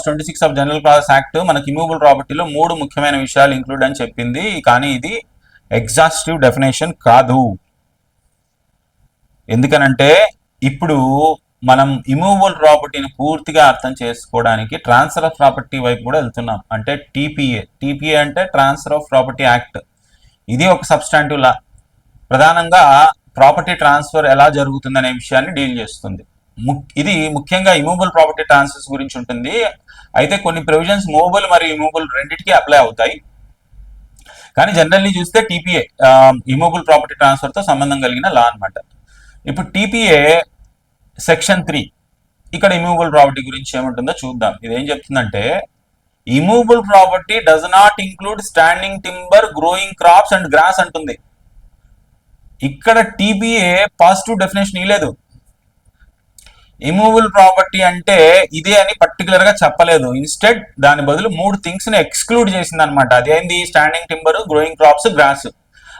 26 of general clauses act మనకి ఇమూవబుల్ ప్రాపర్టీలో 3 ముఖ్యమైన విషయాలు ఇంక్లూడ్ అని చెప్పింది. కానీ ఇది ఎగ్జాస్టివ్ డెఫినేషన్ కాదు. ఎందుకనంటే ఇప్పుడు మనం ఇమూవబుల్ ప్రాపర్టీని పూర్తిగా అర్థం చేసుకోవడానికి ట్రాన్స్ఫర్ ఆఫ్ ప్రాపర్టీ వైపు కూడా వెళ్తున్నాం. అంటే టీపీఏ అంటే ట్రాన్స్ఫర్ ఆఫ్ ప్రాపర్టీ యాక్ట్. ఇది ఒక సబ్స్టాంటివ్ లా. ప్రధానంగా ప్రాపర్టీ ట్రాన్స్ఫర్ ఎలా జరుగుతుంది అనే విషయాన్ని డీల్ చేస్తుంది. ఇది ముఖ్యంగా ఇమూవబుల్ ప్రాపర్టీ ట్రాన్స్ఫర్స్ గురించి ఉంటుంది. అయితే కొన్ని ప్రొవిజన్స్ మూవబుల్ మరియు ఇమూవబుల్ రెండింటికి అప్లై అవుతాయి. కానీ జనరల్లీ చూస్తే టీపీఏ ఇమూవబుల్ ప్రాపర్టీ ట్రాన్స్ఫర్ తో సంబంధం కలిగిన లా అనమాట. ఇప్పుడు టీపీఏ సెక్షన్ 3 ఇక్కడ ఇమూవబుల్ ప్రాపర్టీ గురించి ఏముంటుందో చూద్దాం. ఇది ఏం చెప్తుందంటే immovable property does not include standing timber, growing crops and grass అంటుంది. ఇక్కడ టీపీఏ పాజిటివ్ డెఫినేషన్ ఇవ్వలేదు. ఇమూవబుల్ ప్రాపర్టీ అంటే ఇదే అని పర్టికులర్ గా చెప్పలేదు. ఇన్స్టెడ్ దాని బదులు 3 థింగ్స్ ని ఎక్స్క్లూడ్ చేసింది అనమాట. అదేంది? Standing timber, growing crops, grass.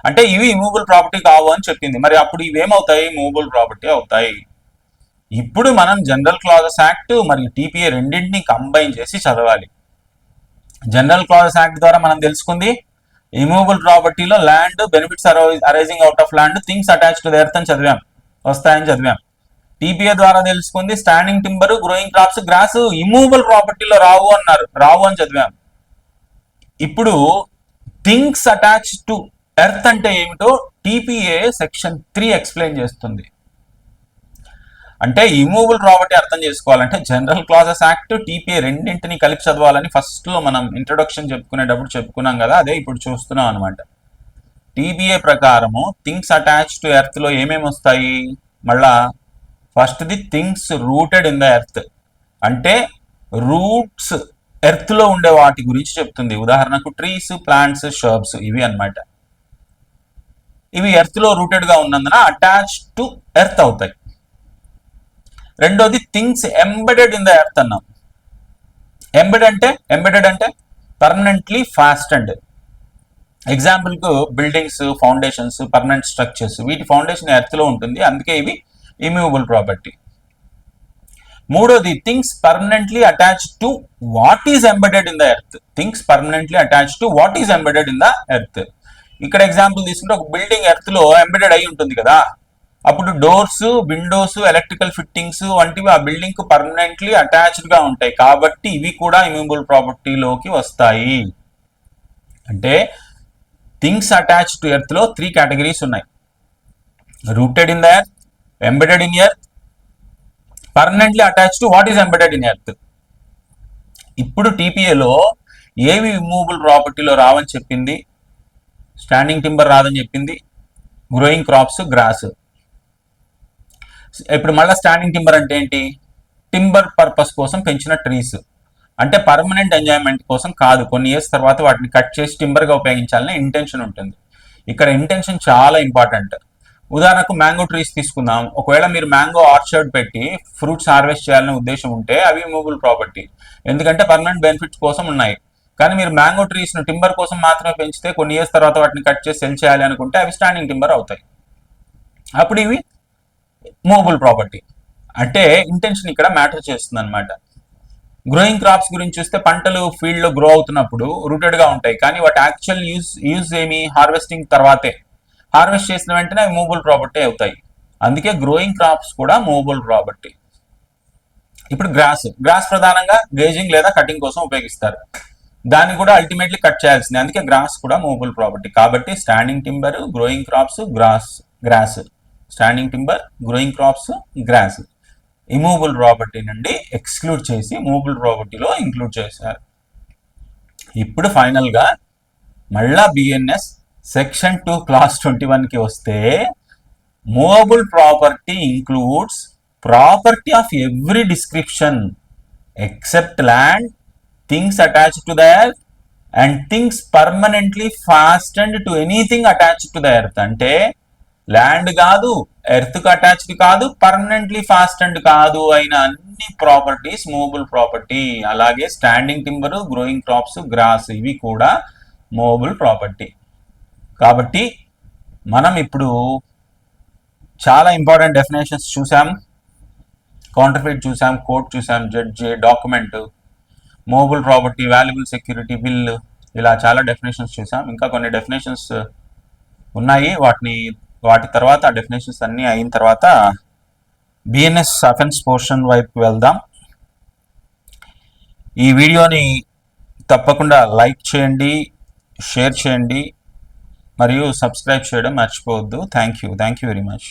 అంటే ఇవి ఇమూవబుల్ ప్రాపర్టీ కావు అని చెప్పింది. మరి అప్పుడు ఇవేమవుతాయి? మూవబుల్ ప్రాపర్టీ అవుతాయి. ఇప్పుడు మనం జనరల్ క్లాజెస్ యాక్ట్ మరియు టీపీఏ రెండింటిని కంబైన్ చేసి చదవాలి. జనరల్ క్లాజెస్ యాక్ట్ ద్వారా మనం తెలుసుకుంది ఇమూవబుల్ ప్రాపర్టీలో land, benefits arising out of land, things attached to the earth అని చదివాం, వస్తాయని చదివాం. టీపీఏ ద్వారా తెలుసుకుంది standing timber, growing crops, grass immovable ప్రాపర్టీలో రావు అని చదివాం. ఇప్పుడు థింగ్స్ అటాచ్డ్ టు ఎర్త్ అంటే ఏమిటో టీపీఏ సెక్షన్ 3 ఎక్స్ప్లెయిన్ చేస్తుంది. అంటే ఇమూవబుల్ ప్రాపర్టీ అర్థం చేసుకోవాలంటే జనరల్ క్లాజెస్ యాక్ట్, టీపీఏ రెండింటిని కలిపి చదవాలని ఫస్ట్ లో మనం ఇంట్రొడక్షన్ చెప్పుకునేటప్పుడు చెప్పుకున్నాం కదా, అదే ఇప్పుడు చూస్తున్నాం అనమాట. టీపీఏ ప్రకారము థింగ్స్ అటాచ్డ్ టు ఎర్త్ లో ఏమేమి వస్తాయి? మళ్ళా first the things rooted in the earth. అంటే రూట్స్ ఎర్త్ లో ఉండే వాటి గురించి చెప్తుంది. ఉదాహరణకు ట్రీస్, ప్లాంట్స్, షర్బ్స్ ఇవి అన్నమాట. ఇవి ఎర్త్ లో రూటెడ్ గా ఉన్నందున అటాచ్ టు ఎర్త్ అవుతాయి. రెండోది things embedded in the earth అన్నాం. ఎంబెడెడ్ అంటే పర్మనెంట్లీ ఫాస్టెండ్. ఎగ్జాంపుల్కు బిల్డింగ్స్, ఫౌండేషన్స్, పర్మనెంట్ స్ట్రక్చర్స్, వీటి ఫౌండేషన్ ఎర్త్ లో ఉంటుంది, అందుకే ఇవి ఇమ్యూవబుల్ ప్రాపర్టీ. మూడోది things permanently attached to what is embedded in the earth. Things permanently attached to what is embedded in the earth. ఇక్కడ example తీసుకుంటే ఒక బిల్డింగ్ ఎర్త్ లో ఎంబెడెడ్ అయి ఉంటుంది కదా, అప్పుడు డోర్స్, విండోస్, ఎలక్ట్రికల్ ఫిట్టింగ్స్ వంటివి ఆ బిల్డింగ్ కు పర్మనెంట్లీ అటాచ్డ్ గా ఉంటాయి, కాబట్టి ఇవి కూడా ఇమ్యూవబుల్ ప్రాపర్టీలోకి వస్తాయి. అంటే థింగ్స్ అటాచ్డ్ టు ఎర్త్ లో 3 కేటగిరీస్ ఉన్నాయి: rooted in the earth, embedded in earth, permanently attached to what is embedded in earth. ఇప్పుడు టీపీఏలో ఏవి ఇమ్మూవబుల్ ప్రాపర్టీలో రావని చెప్పింది? స్టాండింగ్ టింబర్ రాదని చెప్పింది, గ్రోయింగ్ క్రాప్స్, గ్రాస్. ఇప్పుడు మళ్ళీ స్టాండింగ్ టింబర్ అంటే ఏంటి? టింబర్ పర్పస్ కోసం పెంచిన ట్రీస్, అంటే పర్మనెంట్ ఎంజాయ్మెంట్ కోసం కాదు, కొన్ని ఇయర్స్ తర్వాత వాటిని కట్ చేసి టింబర్గా ఉపయోగించాలనే ఇంటెన్షన్ ఉంటుంది. ఇక్కడ ఇంటెన్షన్ చాలా ఇంపార్టెంట్. ఉదాహరణకు మ్యాంగో ట్రీస్ తీసుకుందాం. ఒకవేళ మీరు మ్యాంగో ఆర్చర్డ్ పెట్టి ఫ్రూట్స్ హార్వెస్ట్ చేయాలనే ఉద్దేశం ఉంటే అవి మూవబుల్ ప్రాపర్టీ, ఎందుకంటే పర్మనెంట్ బెనిఫిట్స్ కోసం ఉన్నాయి. కానీ మీరు మ్యాంగో ట్రీస్ను టింబర్ కోసం మాత్రమే పెంచితే కొన్ని ఇయర్స్ తర్వాత వాటిని కట్ చేసి సెల్ చేయాలి అనుకుంటే అవి స్టాండింగ్ టింబర్ అవుతాయి. అప్పుడు ఇవి మూవబుల్ ప్రాపర్టీ. అంటే ఇంటెన్షన్ ఇక్కడ మ్యాటర్ చేస్తుంది అనమాట. గ్రోయింగ్ క్రాప్స్ గురించి చూస్తే పంటలు ఫీల్డ్ లో గ్రో అవుతున్నప్పుడు రూటెడ్ గా ఉంటాయి, కానీ వాటి యాక్చువల్ యూజ్ ఏమి? హార్వెస్టింగ్ తర్వాతే. హార్వెస్ట్ చేసిన వెంటనే అవి మూవబుల్ ప్రాపర్టీ అవుతాయి, అందుకే గ్రోయింగ్ క్రాప్స్ కూడా మూవబుల్ ప్రాపర్టీ. ఇప్పుడు గ్రాస్ ప్రధానంగా గ్రేజింగ్ లేదా కటింగ్ కోసం ఉపయోగిస్తారు, దాన్ని కూడా అల్టిమేట్లీ కట్ చేయాల్సిందే, అందుకే గ్రాస్ కూడా మూవబుల్ ప్రాపర్టీ. కాబట్టి standing timber, growing crops, grass. Standing timber, growing crops, grass immovable property నుండి ఎక్స్క్లూడ్ చేసి మూవబుల్ ప్రాపర్టీలో ఇంక్లూడ్ చేశారు. ఇప్పుడు ఫైనల్గా మళ్ళా బిఎన్ఎస్ సెక్షన్ 2 క్లాస్ 21కి వస్తే, movable property includes property of every description except land, things attached to the earth and things permanently fastened to anything attached to the earth. అంటే ల్యాండ్ కాదు, ఎర్త్ కు అటాచ్డ్ కాదు, పర్మనెంట్లీ ఫాస్టెండ్ కాదు అయిన అన్ని properties movable property. అలాగే standing timber, growing crops, grass ఇవి కూడా మూవబుల్ ప్రాపర్టీ. కాబట్టి మనం ఇప్పుడు చాలా ఇంపార్టెంట్ డెఫినేషన్స్ చూసాం. కౌంటర్ఫెయిట్ చూసాం, కోర్ట్ చూసాం, judge, document, movable property, valuable security, bill, ఇలా చాలా డెఫినేషన్స్ చూసాం. ఇంకా కొన్ని డెఫినేషన్స్ ఉన్నాయి, వాటి తర్వాత ఆ డెఫినేషన్స్ అన్నీ అయిన తర్వాత బిఎన్ఎస్ అఫెన్స్ పోర్షన్ వైపు వెళ్దాం. ఈ వీడియోని తప్పకుండా లైక్ చేయండి, షేర్ చేయండి మరియు సబ్స్క్రైబ్ చేయడం మర్చిపోవద్దు. Thank you very much.